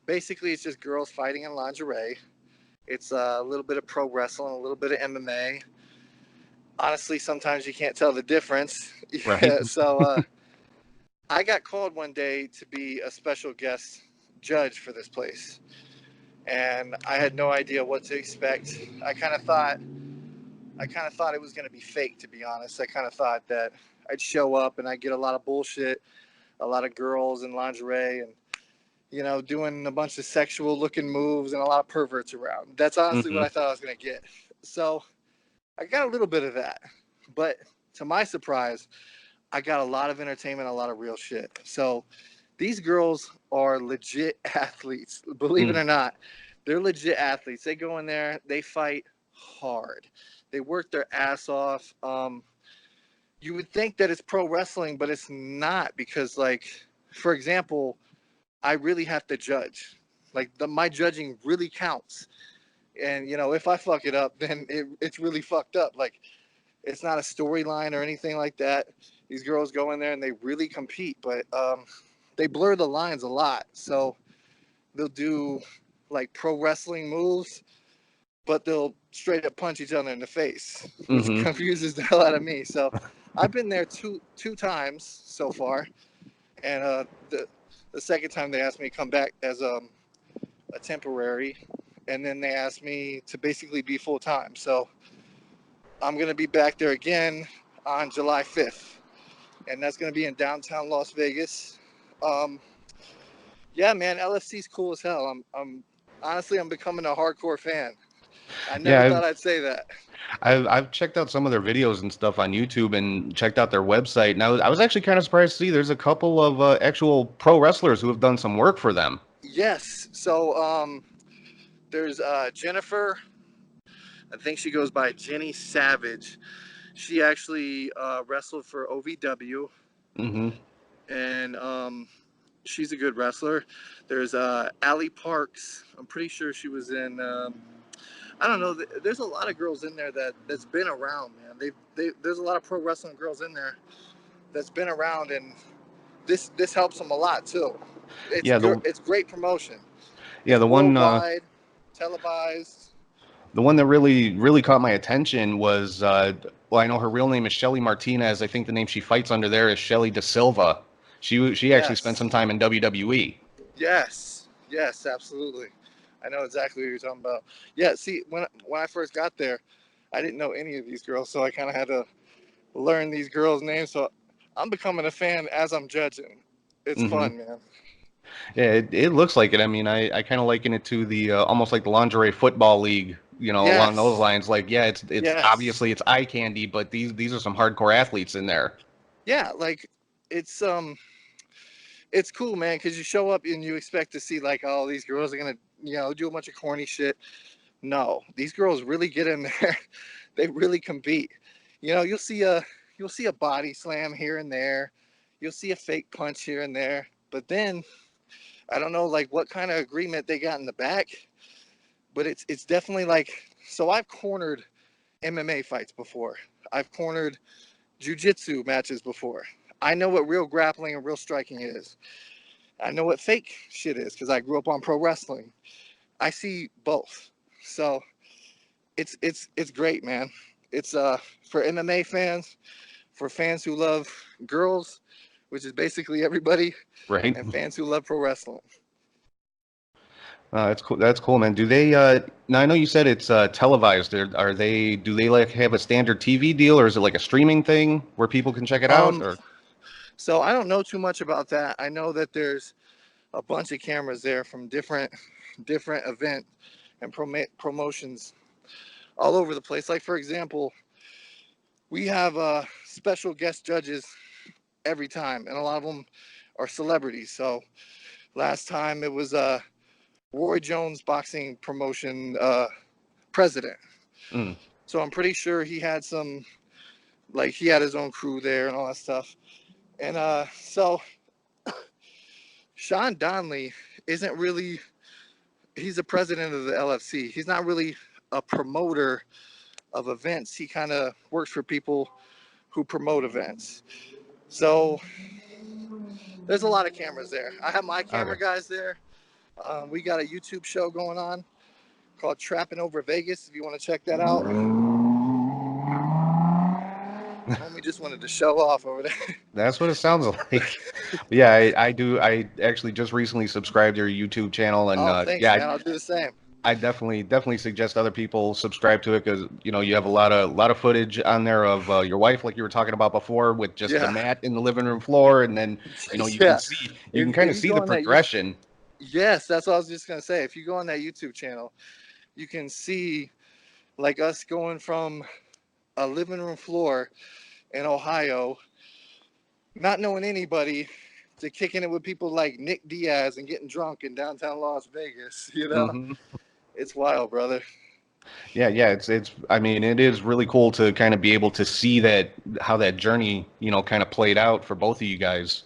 basically, it's just girls fighting in lingerie. It's a little bit of pro wrestling, a little bit of MMA. Honestly, sometimes you can't tell the difference. Right. Yeah, so I got called one day to be a special guest judge for this place, and I had no idea what to expect. I kind of thought it was going to be fake, to be honest. I kind of thought that I'd show up and I'd get a lot of bullshit, a lot of girls in lingerie, and doing a bunch of sexual looking moves and a lot of perverts around. That's honestly what Hmm. I thought I was going to get. So I got a little bit of that, but to my surprise, I got a lot of entertainment, a lot of real shit. So these girls are legit athletes, believe it Mm. or not. They're legit athletes. They go in there, they fight hard, they work their ass off. You would think that it's pro wrestling, but it's not because, like, for example, I really have to judge. Like my judging really counts, and if I fuck it up, then it's really fucked up. Like it's not a storyline or anything like that. These girls go in there and they really compete, but they blur the lines a lot. So they'll do like pro wrestling moves, but they'll straight up punch each other in the face, which Mm-hmm. confuses the hell out of me. So I've been there two times so far, and the second time they asked me to come back as a temporary, and then they asked me to basically be full time. So I'm gonna be back there again on July 5th, and that's gonna be in downtown Las Vegas. Um, yeah, man, LFC's cool as hell. I'm honestly I'm becoming a hardcore fan. I Yeah, never thought I'd say that. I've checked out some of their videos and stuff on YouTube and checked out their website. And I was actually kind of surprised to see there's a couple of actual pro wrestlers who have done some work for them. Yes. So there's Jennifer. I think she goes by Jenny Savage. She actually wrestled for OVW, Mm-hmm. and she's a good wrestler. There's Allie Parks. I'm pretty sure she was in. I don't know. There's a lot of girls in there that's been around, man. There's a lot of pro wrestling girls in there that's been around, and this helps them a lot too. Yeah, the It's great promotion. yeah It's the one worldwide, televised. the one that really caught my attention was well, I know her real name is Shelly Martinez. I think the name she fights under there is Shelly Da Silva. She actually spent some Yes, time in WWE. yes, absolutely. I know exactly what you're talking about. Yeah, see, when I first got there, I didn't know any of these girls, so I kind of had to learn these girls' names. So I'm becoming a fan as I'm judging. It's Mm-hmm. fun, man. Yeah, it looks like it. I mean, I kind of liken it to the almost like the lingerie football league, along those Yes, lines. Like, yeah, it's yes, obviously it's eye candy, but these are some hardcore athletes in there. yeah. Like it's it's cool, man, because you show up and you expect to see like, oh, these girls are gonna, do a bunch of corny shit. No, these girls really get in there. They really compete. You'll see a body slam here and there. You'll see a fake punch here and there. But then I don't know like what kind of agreement they got in the back, but it's definitely like so I've cornered MMA fights before. I've cornered jiu-jitsu matches before. I know what real grappling and real striking is. I know what fake shit is because I grew up on pro wrestling. I see both. So it's great, man. It's for MMA fans, for fans who love girls, which is basically everybody, Right? and fans who love pro wrestling. That's cool. That's cool, man. Do they? Now I know you said it's televised. Are they? Do they like have a standard TV deal, or is it like a streaming thing where people can check it out? Um, Or so I don't know too much about that. I know that there's a bunch of cameras there from different event and promotions all over the place. Like for example, we have special guest judges every time, and a lot of them are celebrities. So last time it was Roy Jones boxing promotion president. mm, So I'm pretty sure he had some like he had his own crew there and all that stuff. And so Sean Donnelly isn't really he's the president of the LFC. He's not really a promoter of events. He kind of works for people who promote events. So there's a lot of cameras there. I have my camera okay. guys there. We got a YouTube show going on called Trapping Over Vegas. If you want to check that out, homie just wanted to show off over there. That's what it sounds like. Yeah, I do. I actually just recently subscribed to your YouTube channel, and Oh, thanks, yeah, man. I'll do the same. I definitely suggest other people subscribe to it because you have a lot of footage on there of your wife, like you were talking about before, with just the Yeah, mat in the living room floor, and then yeah. you can kind If of you see go the on that, progression. yes, that's what I was just gonna say. If you go on that YouTube channel, you can see like us going from a living room floor in Ohio, not knowing anybody, to kicking it with people like Nick Diaz and getting drunk in downtown Las Vegas. Hmm. It's wild, brother. Yeah. It's. I mean, it is really cool to kind of be able to see that how that journey kind of played out for both of you guys.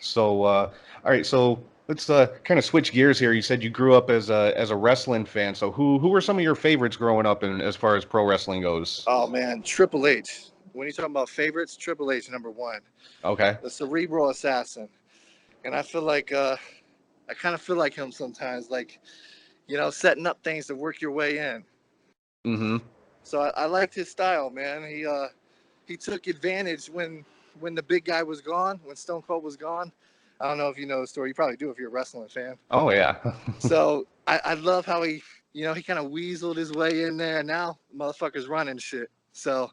So, all right, so let's kind of switch gears here. You said you grew up as a wrestling fan. So, who were some of your favorites growing up in as far as pro wrestling goes? Oh man, Triple H. When you talk about favorites, Triple H number one, Okay. the cerebral assassin. and I feel like I kind of feel like him sometimes, like setting up things to work your way in. Mm-hmm. So I liked his style, man. He took advantage when the big guy was gone, when Stone Cold was gone. I don't know if you know the story. You probably do if you're a wrestling fan. Oh yeah. So I love how he kind of weaseled his way in there. And now motherfuckers running shit. So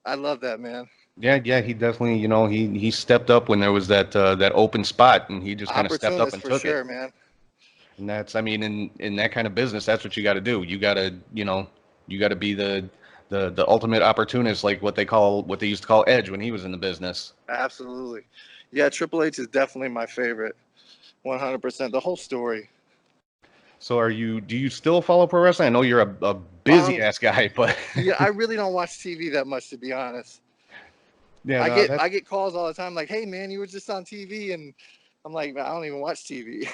I love that, man. Yeah, yeah, he definitely, he stepped up when there was that open spot, and he just kind of stepped up Opportunist and for took it. sure, man. And that's, I mean, in that kind of business, that's what you got to do. You got to be the ultimate opportunist, like what they used to call Edge when he was in the business. Absolutely. Yeah, Triple H is definitely my favorite. 100%. The whole story. So do you still follow pro wrestling? I know you're a busy Um, ass guy, but yeah, I really don't watch TV that much, to be honest. yeah, I no, get that I get calls all the time like, "Hey, man, you were just on TV," and I'm like, "Man, I don't even watch TV."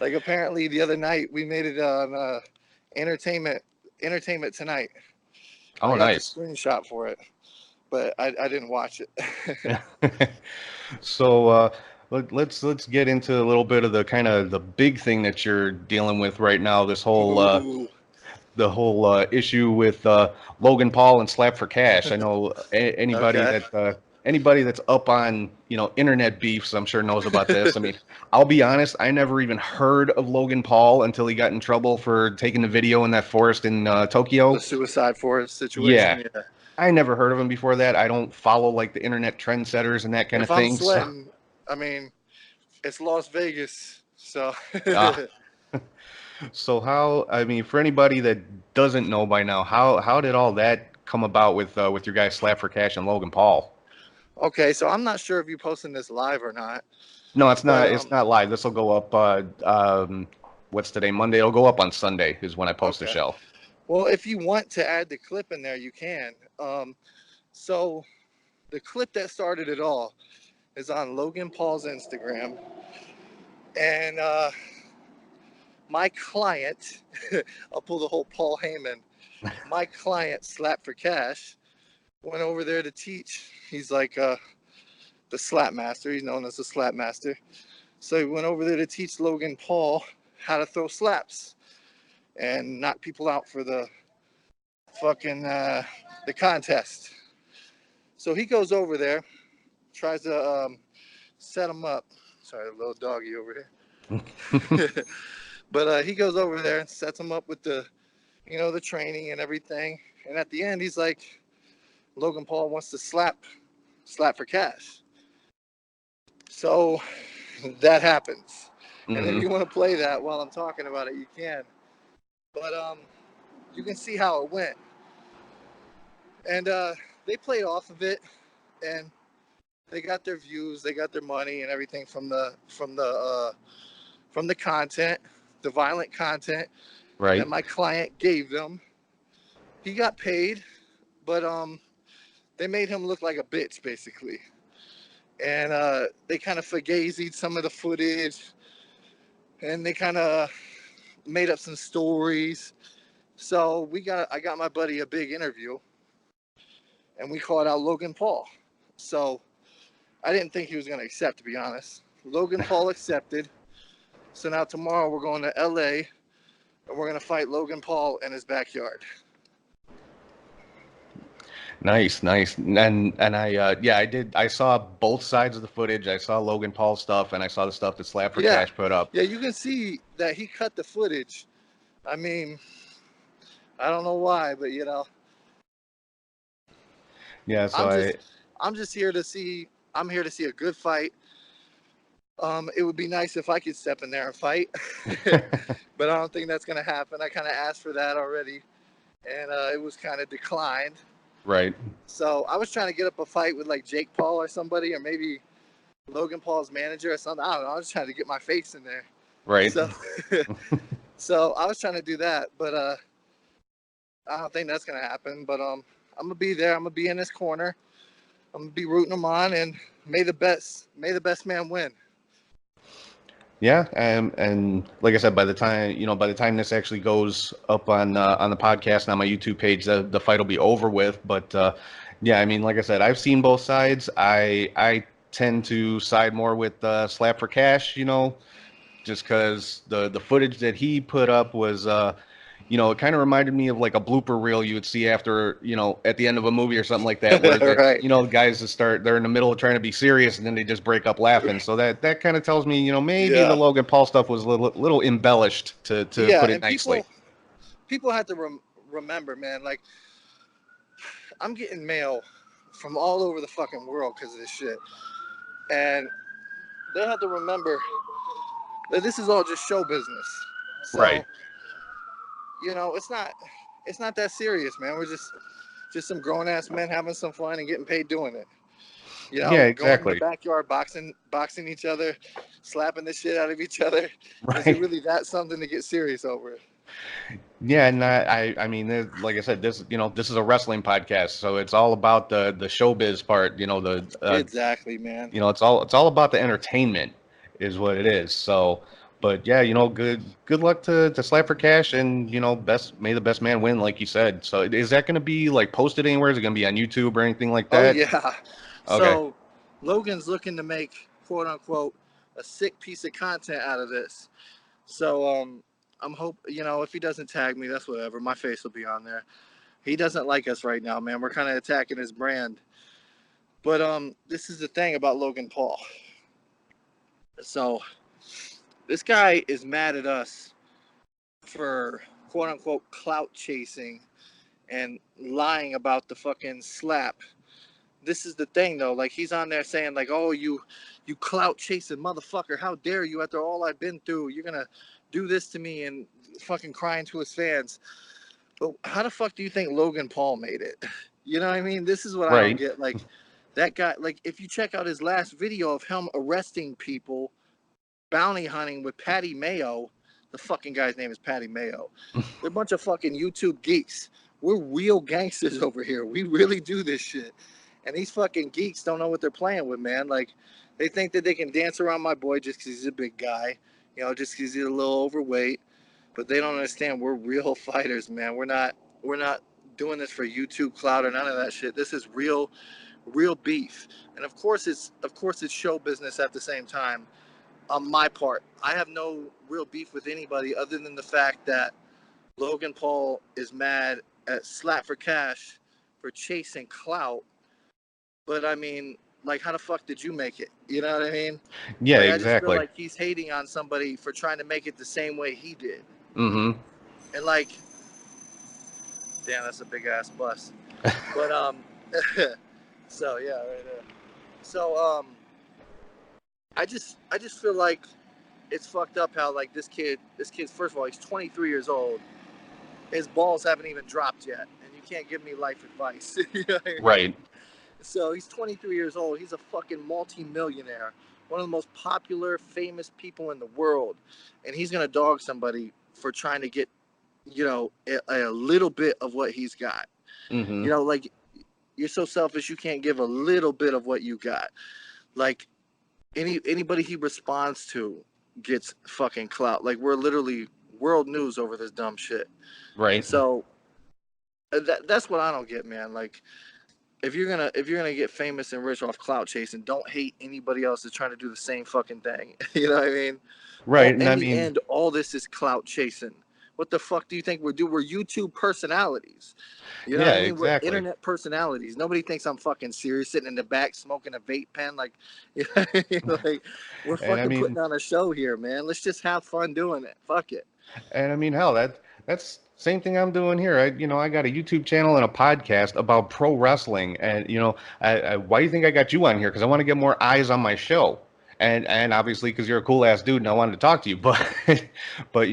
Like apparently the other night we made it on entertainment entertainment tonight. oh I got the nice. screenshot for it, but I didn't watch it. So let's get into a little bit of the kind of the big thing that you're dealing with right now. Ooh, The whole issue with Logan Paul and Slap for Cash. I know okay. anybody that's up on internet beefs, I'm sure knows about this. I mean, I'll be honest, I never even heard of Logan Paul until he got in trouble for taking the video in that forest in The Tokyo. suicide forest Yeah, situation. Yeah. I never heard of him before that. I don't follow like the internet trendsetters and that kind of If I'm thing. So, sweating, I mean, it's Las Vegas, so uh, so how? I mean, for anybody that doesn't know by now, how did all that come about with your guys Slap for Cash and Logan Paul? okay. So I'm not sure if you posting this live or not, No, it's but not. It's not live. This will go up. What's today? Monday. It'll go up on Sunday. Is when I post the okay. show. Well, if you want to add the clip in there, you can. So the clip that started it all is on Logan Paul's Instagram, and my client, I'll pull the whole Paul Heyman. My client, Slap for Cash, went over there to teach. He's like the slap master. He's known as the slap master. So he went over there to teach Logan Paul how to throw slaps and knock people out for the fucking the contest. So he goes over there, tries to set him up. Sorry, a little doggy over here. But he goes over there and sets him up with the training and everything. And at the end, he's like, Logan Paul wants to slap for cash. So that happens. And if Hmm. you want to play that while I'm talking about it, you can. But you can see how it went. And they played off of it, and they got their views, they got their money, and everything from the content, the violent content that Right. my client gave them. He got paid, but they made him look like a bitch basically, and they kind of fugazied some of the footage, and they kind of made up some stories. So I got my buddy a big interview, and we called out Logan Paul. So I didn't think he was going to accept, to be honest. Logan Paul accepted. So now tomorrow we're going to LA and we're going to fight Logan Paul in his backyard. Nice, nice. And I yeah, I did. I saw both sides of the footage. I saw Logan Paul stuff, and I saw the stuff that Slap for Yeah. Cash put up. Yeah, you can see that he cut the footage. I mean, I don't know why, but Yeah. So I'm I just I'm just here to see I'm here to see a good fight. It would be nice if I could step in there and fight, but I don't think that's gonna happen. I kind of asked for that already, and it was kind of declined. right, So I was trying to get up a fight with like Jake Paul or somebody, or maybe Logan Paul's manager or something. I don't know. I was trying to get my face in there. right. So, so I was trying to do that, but I don't think that's gonna happen. But I'm gonna be there. I'm gonna be in his corner. I'm gonna be rooting him on, and may the best man win. Yeah, and like I said, by the time this actually goes up on the podcast and on my YouTube page, the fight will be over with. But yeah, I mean, like I said, I've seen both sides. I tend to side more with Slap for Cash, just because the footage that he put up was it kind of reminded me of like a blooper reel you would see after, at the end of a movie or something like that, where Right. the guys that they're in the middle of trying to be serious and then they just break up laughing. So that kind of tells me, maybe the Yeah. Logan Paul stuff was a little embellished to Yeah, put it and nicely. people have to remember, man. Like, I'm getting mail from all over the fucking world because of this shit, and they have to remember that this is all just show business. Right. So it's not that serious, man. We're just some grown ass men having some fun and getting paid doing it. Yeah, Going in the exactly. backyard, boxing each other, slapping the shit out of each other. Is it Right. really that something to get serious over? Yeah, and I mean, like I said, this is a wrestling podcast, so it's all about the showbiz part. Exactly, man. It's all about the entertainment, is what it is. So, but yeah, good luck to Slap for Cash, and may the best man win, like you said. So, is that going to be like posted anywhere? Is it going to be on YouTube or anything like Oh that? yeah. Okay. So Logan's looking to make quote unquote a sick piece of content out of this. So I'm if he doesn't tag me, that's whatever. My face will be on there. He doesn't like us right now, man. We're kind of attacking his brand. But this is the thing about Logan Paul. So this guy is mad at us for quote unquote clout chasing and lying about the fucking slap. This is the thing though, like he's on there saying like, "Oh, you clout chasing motherfucker, how dare you after all I've been through, you're gonna do this to me," and fucking crying to his fans. But how the fuck do you think Logan Paul made it? You know what I mean? This is what I don't Right. get. Like that guy, like if you check out his last video of him arresting people, bounty hunting with Patty Mayo, the fucking guy's name is Patty Mayo. They're a bunch of fucking YouTube geeks. We're real gangsters over here. We really do this shit. And these fucking geeks don't know what they're playing with, man. Like, they think that they can dance around my boy just because he's a big guy, just because he's a little overweight. But they don't understand we're real fighters, man. We're not doing this for YouTube clout or none of that shit. This is real beef. And of course it's show business at the same time. On my part, I have no real beef with anybody other than the fact that Logan Paul is mad at Slap for Cash for chasing clout. But I mean, like, how the fuck did you make it? You know what I mean? Yeah, Like, I just feel exactly. like he's hating on somebody for trying to make it the same way he did. Mm-hmm. And like, damn, that's a big ass bus. But so yeah, right there. So I just feel like it's fucked up how like this kid's first of all he's 23 years old. His balls haven't even dropped yet, and you can't give me life advice. You know what I mean? Right. So he's 23 years old. He's a fucking multi-millionaire, one of the most popular, famous people in the world, and he's gonna dog somebody for trying to get, a little bit of what he's got. Mm-hmm. Like you're so selfish you can't give a little bit of what you got. Like anybody he responds to gets fucking clout. Like we're literally world news over this dumb shit. Right. So that's what I don't get, man. Like if you're gonna get famous and rich off clout chasing, don't hate anybody else that's trying to do the same fucking thing. You know what I mean? Right. And In I the mean, end, all this is clout chasing. What the fuck do you think we're doing? We're YouTube personalities. You know what yeah, I mean? We're exactly. internet personalities. Nobody thinks I'm fucking serious sitting in the back smoking a vape pen. Like, you know what I mean? Like, we're And I fucking mean, putting on a show here, man. Let's just have fun doing it. Fuck it. hell, that's same thing I'm doing here. I got a YouTube channel and a podcast about pro wrestling, and why do you think I got you on here? Because I want to get more eyes on my show, and obviously because you're a cool ass dude, and I wanted to talk to you. But but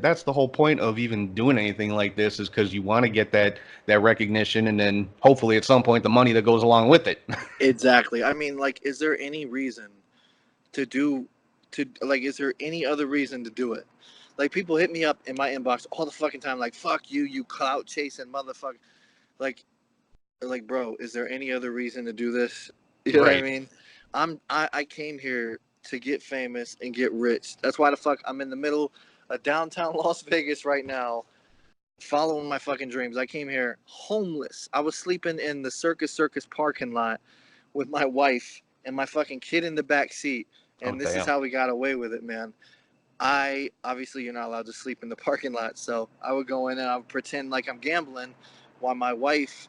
that's the whole point of even doing anything like this is because you want to get that recognition, and then hopefully at some point the money that goes along with it. Exactly. I mean, like, is there any reason to do is there any other reason to do it? Like people hit me up in my inbox all the fucking time, like fuck you, you clout chasing motherfucker. Like bro, is there any other reason to do this? You know what I Right. mean? I came here to get famous and get rich. That's why the fuck I'm in the middle of downtown Las Vegas right now, following my fucking dreams. I came here homeless. I was sleeping in the Circus parking lot with my wife and my fucking kid in the back seat. Oh And this is damn. how we got away with it, man. I obviously you're not allowed to sleep in the parking lot, so I would go in and I would pretend like I'm gambling while my wife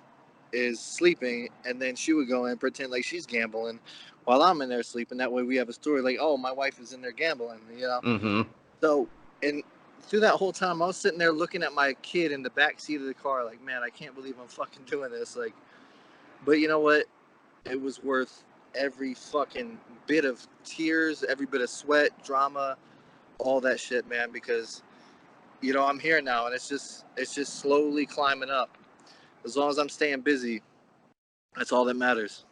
is sleeping, and then she would go in and pretend like she's gambling while I'm in there sleeping. That way we have a story like, oh, my wife is in there gambling, you know. Mm-hmm. So and through that whole time, I was sitting there looking at my kid in the back seat of the car, like, man, I can't believe I'm fucking doing this. Like, but you know what? It was worth every fucking bit of tears, every bit of sweat, drama, all that shit, man, because I'm here now and it's just slowly climbing up. As long as I'm staying busy, that's all that matters.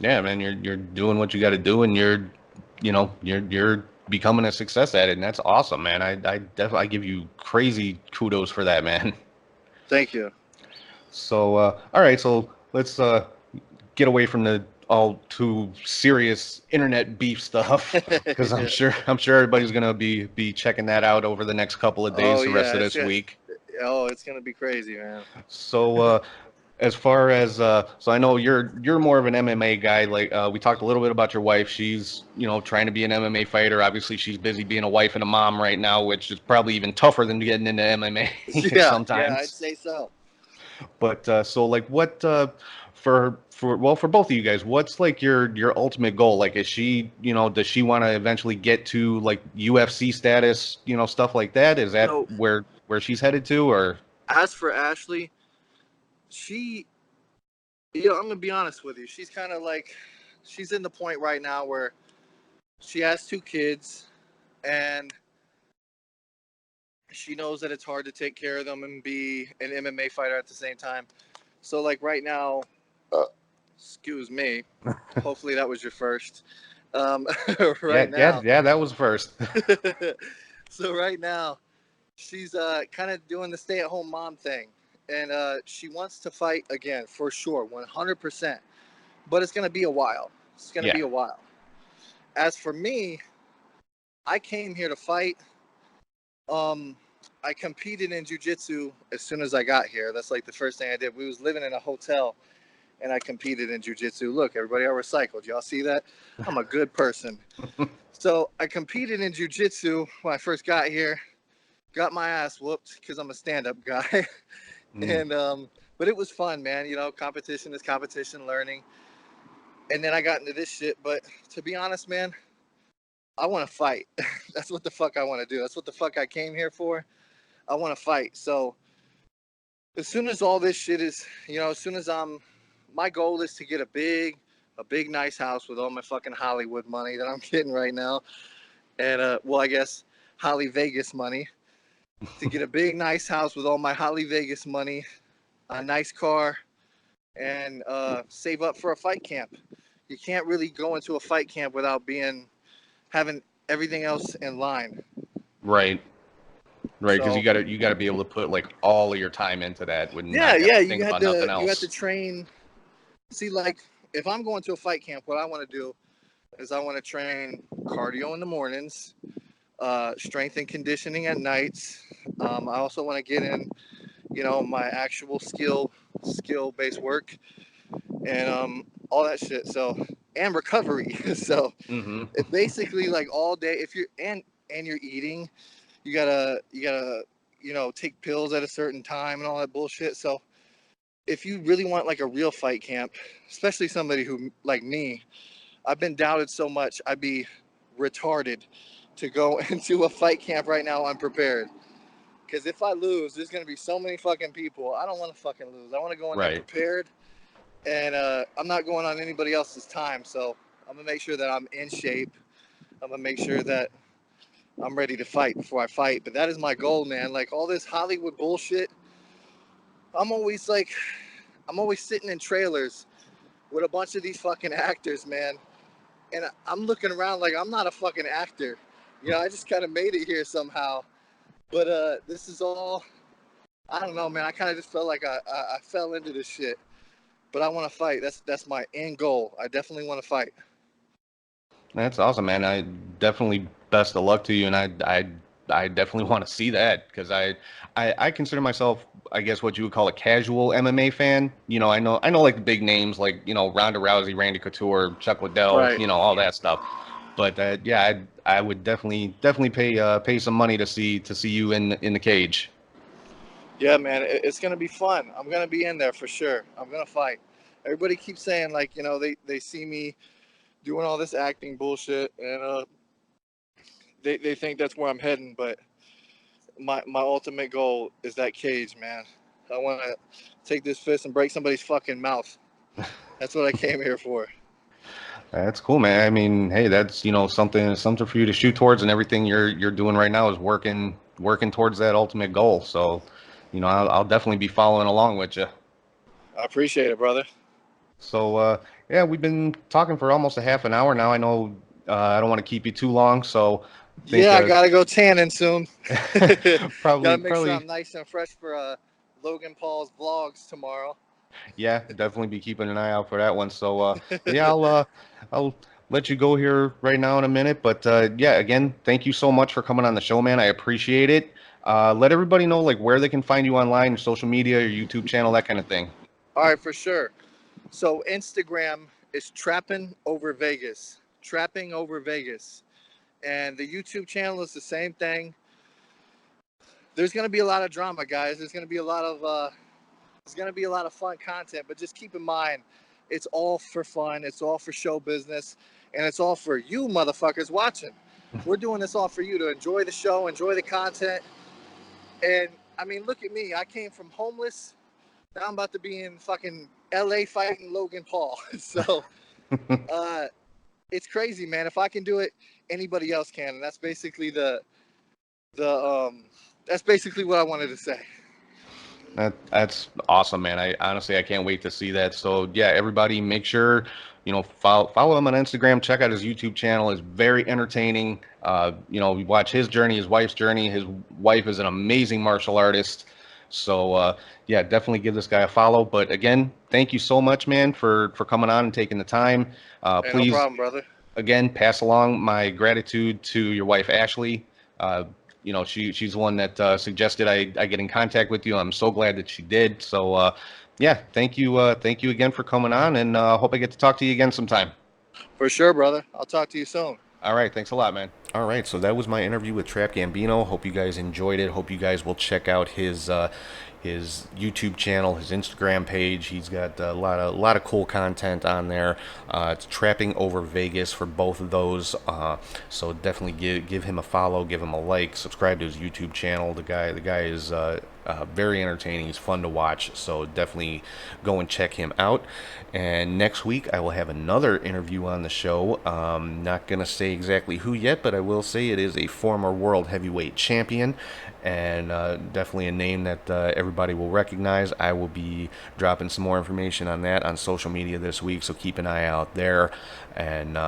Yeah, man, you're doing what you got to do, and you're becoming a success at it, and that's awesome, man. I definitely I give you crazy kudos for that, man. Thank you. So, all right, so let's get away from the all too serious internet beef stuff, because Yeah. I'm sure everybody's gonna be checking that out over the next couple of days, Oh the rest yeah, of this week. it's gonna be crazy, man. So, as far as so I know you're more of an MMA guy. Like we talked a little bit about your wife. She's trying to be an MMA fighter. Obviously, she's busy being a wife and a mom right now, which is probably even tougher than getting into MMA Yeah, I'd sometimes. say so. But so like what for both of you guys, what's like your ultimate goal? Like is she, does she want to eventually get to like UFC status, stuff like that? Is that So where she's headed to or as for Ashley, she, I'm gonna be honest with you. She's kind of like, she's in the point right now where she has two kids, and she knows that it's hard to take care of them and be an MMA fighter at the same time. So like right now, excuse me. Hopefully that was your first. Um, yeah, right yeah, now. yeah, that was first. So right now, she's kind of doing the stay-at-home mom thing, and she wants to fight again for sure, 100%. But it's gonna be a while. It's gonna be Yeah. a while. As for me, I came here to fight. Um, I competed in jujitsu as soon as I got here. That's like the first thing I did. We was living in a hotel, and I competed in jujitsu. Look, everybody, I recycled. Y'all see that? I'm a good person. So I competed in jujitsu when I first got here. Got my ass whooped because I'm a stand-up guy, Mm, and but it was fun, man. Competition is competition, learning. And then I got into this shit. But to be honest, man, I want to fight. That's what the fuck I want to do. That's what the fuck I came here for. I want to fight. So as soon as all this shit is, as soon as my goal is to get a big nice house with all my fucking Hollywood money that I'm getting right now, and well, I guess Holly Vegas money, to get a big nice house with all my Holly Vegas money, a nice car, and save up for a fight camp. You can't really go into a fight camp without having everything else in line. right. Right, because So you gotta be able to put like all of your time into that when yeah, not have yeah, to think about nothing you had to else. train. See, like if I'm going to a fight camp, what I want to do is I want to train cardio in the mornings, strength and conditioning at nights. I also want to get in, my actual skill based work, and all that shit. So and recovery. So Hmm. it basically like all day. If you're and you're eating, you gotta take pills at a certain time and all that bullshit. So if you really want like a real fight camp, especially somebody who like me, I've been doubted so much I'd be retarded to go into a fight camp right now unprepared. Because if I lose, there's gonna be so many fucking people. I don't want to fucking lose. I want to go in there Right. prepared, and I'm not going on anybody else's time. So I'm gonna make sure that I'm in shape. I'm gonna make sure that I'm ready to fight before I fight. But that is my goal, man. Like all this Hollywood bullshit, I'm always like, I'm always sitting in trailers with a bunch of these fucking actors, man. And I'm looking around like I'm not a fucking actor. I just kind of made it here somehow. But this is all, I don't know, man. I kind of just felt like I fell into this shit. But I want to fight. That's my end goal. I definitely want to fight. That's awesome, man. I definitely best of luck to you, and I I definitely want to see that because I consider myself, I guess, what you would call a casual MMA fan. I know like the big names like Ronda Rousey, Randy Couture, Chuck Liddell, Right. all that stuff. But yeah, I would definitely pay some money to see you in the cage. Yeah, man, it's gonna be fun. I'm gonna be in there for sure. I'm gonna fight. Everybody keeps saying like, they see me doing all this acting bullshit, and they think that's where I'm heading. But my ultimate goal is that cage, man. I want to take this fist and break somebody's fucking mouth. That's what I came here for. That's cool, man. I mean, hey, that's something for you to shoot towards, and everything you're doing right now is working towards that ultimate goal. So, I'll definitely be following along with you. I appreciate it, brother. So, yeah, we've been talking for almost a half an hour now. I know I don't want to keep you too long, so I think Yeah, I gotta go tanning soon. probably Gotta make sure probably I'm nice and fresh for Logan Paul's vlogs tomorrow. yeah, definitely be keeping an eye out for that one. So, yeah, I'll let you go here right now in a minute. But yeah, again, thank you so much for coming on the show, man. I appreciate it. Let everybody know like where they can find you online, your social media, your YouTube channel, that kind of thing. All right, for sure. So Instagram is Trapping Over Vegas. Trapping Over Vegas. And the YouTube channel is the same thing. There's gonna be a lot of drama, guys. There's gonna be a lot of fun content, but just keep in mind, it's all for fun. It's all for show business, and it's all for you motherfuckers watching. We're doing this all for you to enjoy the show, enjoy the content. And I mean, look at me. I came from homeless. Now I'm about to be in fucking LA fighting Logan Paul. So uh, it's crazy, man. If I can do it, anybody else can. And the that's basically what I wanted to say. That's awesome, man. I can't wait to see that. So yeah, everybody make sure, follow him on Instagram, check out his YouTube channel. It's very entertaining. We watch his journey, his wife's journey. His wife is an amazing martial artist. So yeah, definitely give this guy a follow. But again, thank you so much, man, for coming on and taking the time. Hey, no Please problem, brother. again, pass along my gratitude to your wife, Ashley. Uh, she's the one that suggested I get in contact with you. I'm so glad that she did. So, yeah, thank you again for coming on, and hope I get to talk to you again sometime. For sure, brother. I'll talk to you soon. All right, thanks a lot, man. All right, so that was my interview with Trap Gambino. Hope you guys enjoyed it. Hope you guys will check out his YouTube channel, his Instagram page. He's got a lot of cool content on there. It's Trapping Over Vegas for both of those. So definitely give him a follow, give him a like, subscribe to his YouTube channel. The guy is very entertaining. He's fun to watch. So definitely go and check him out. And next week I will have another interview on the show. Not gonna say exactly who yet, but I will say it is a former world heavyweight champion, and definitely a name that everybody will recognize. I will be dropping some more information on that on social media this week, so keep an eye out there, and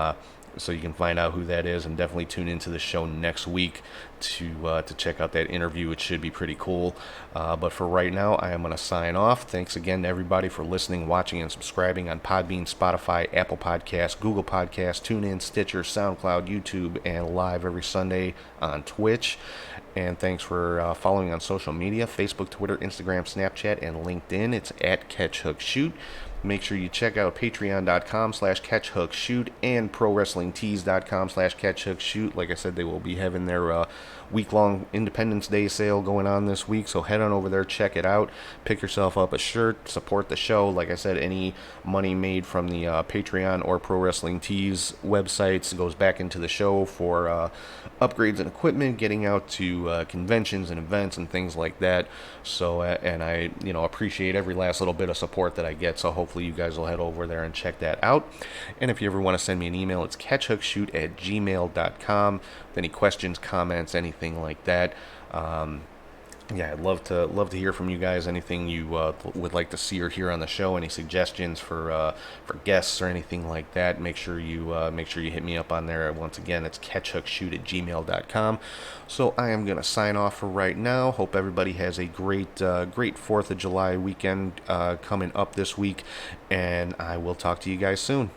so you can find out who that is, and definitely tune into the show next week to check out that interview. It should be pretty cool. But for right now, I am going to sign off. Thanks again to everybody for listening, watching, and subscribing on Podbean, Spotify, Apple Podcasts, Google Podcasts, TuneIn, Stitcher, SoundCloud, YouTube, and live every Sunday on Twitch. And thanks for following on social media, Facebook, Twitter, Instagram, Snapchat, and LinkedIn. It's at CatchHookShoot. Make sure you check out patreon.com/catchhookshoot and prowrestlingtees.com/catchhookshoot. Like I said, they will be having their week-long Independence Day sale going on this week, so head on over there, check it out, pick yourself up a shirt, support the show. Like I said, any money made from the Patreon or Pro Wrestling Tees websites goes back into the show for upgrades and equipment, getting out to conventions and events and things like that. So, and I, appreciate every last little bit of support that I get. So hopefully you guys will head over there and check that out. And if you ever want to send me an email, it's catchhookshoot@gmail.com. With any questions, comments, anything like that. Yeah, I'd love to hear from you guys. Anything you would like to see or hear on the show, any suggestions for guests or anything like that, make sure you hit me up on there. Once again, it's catchhookshoot@gmail.com. So I am gonna sign off for right now. Hope everybody has a great 4th of July weekend coming up this week, and I will talk to you guys soon.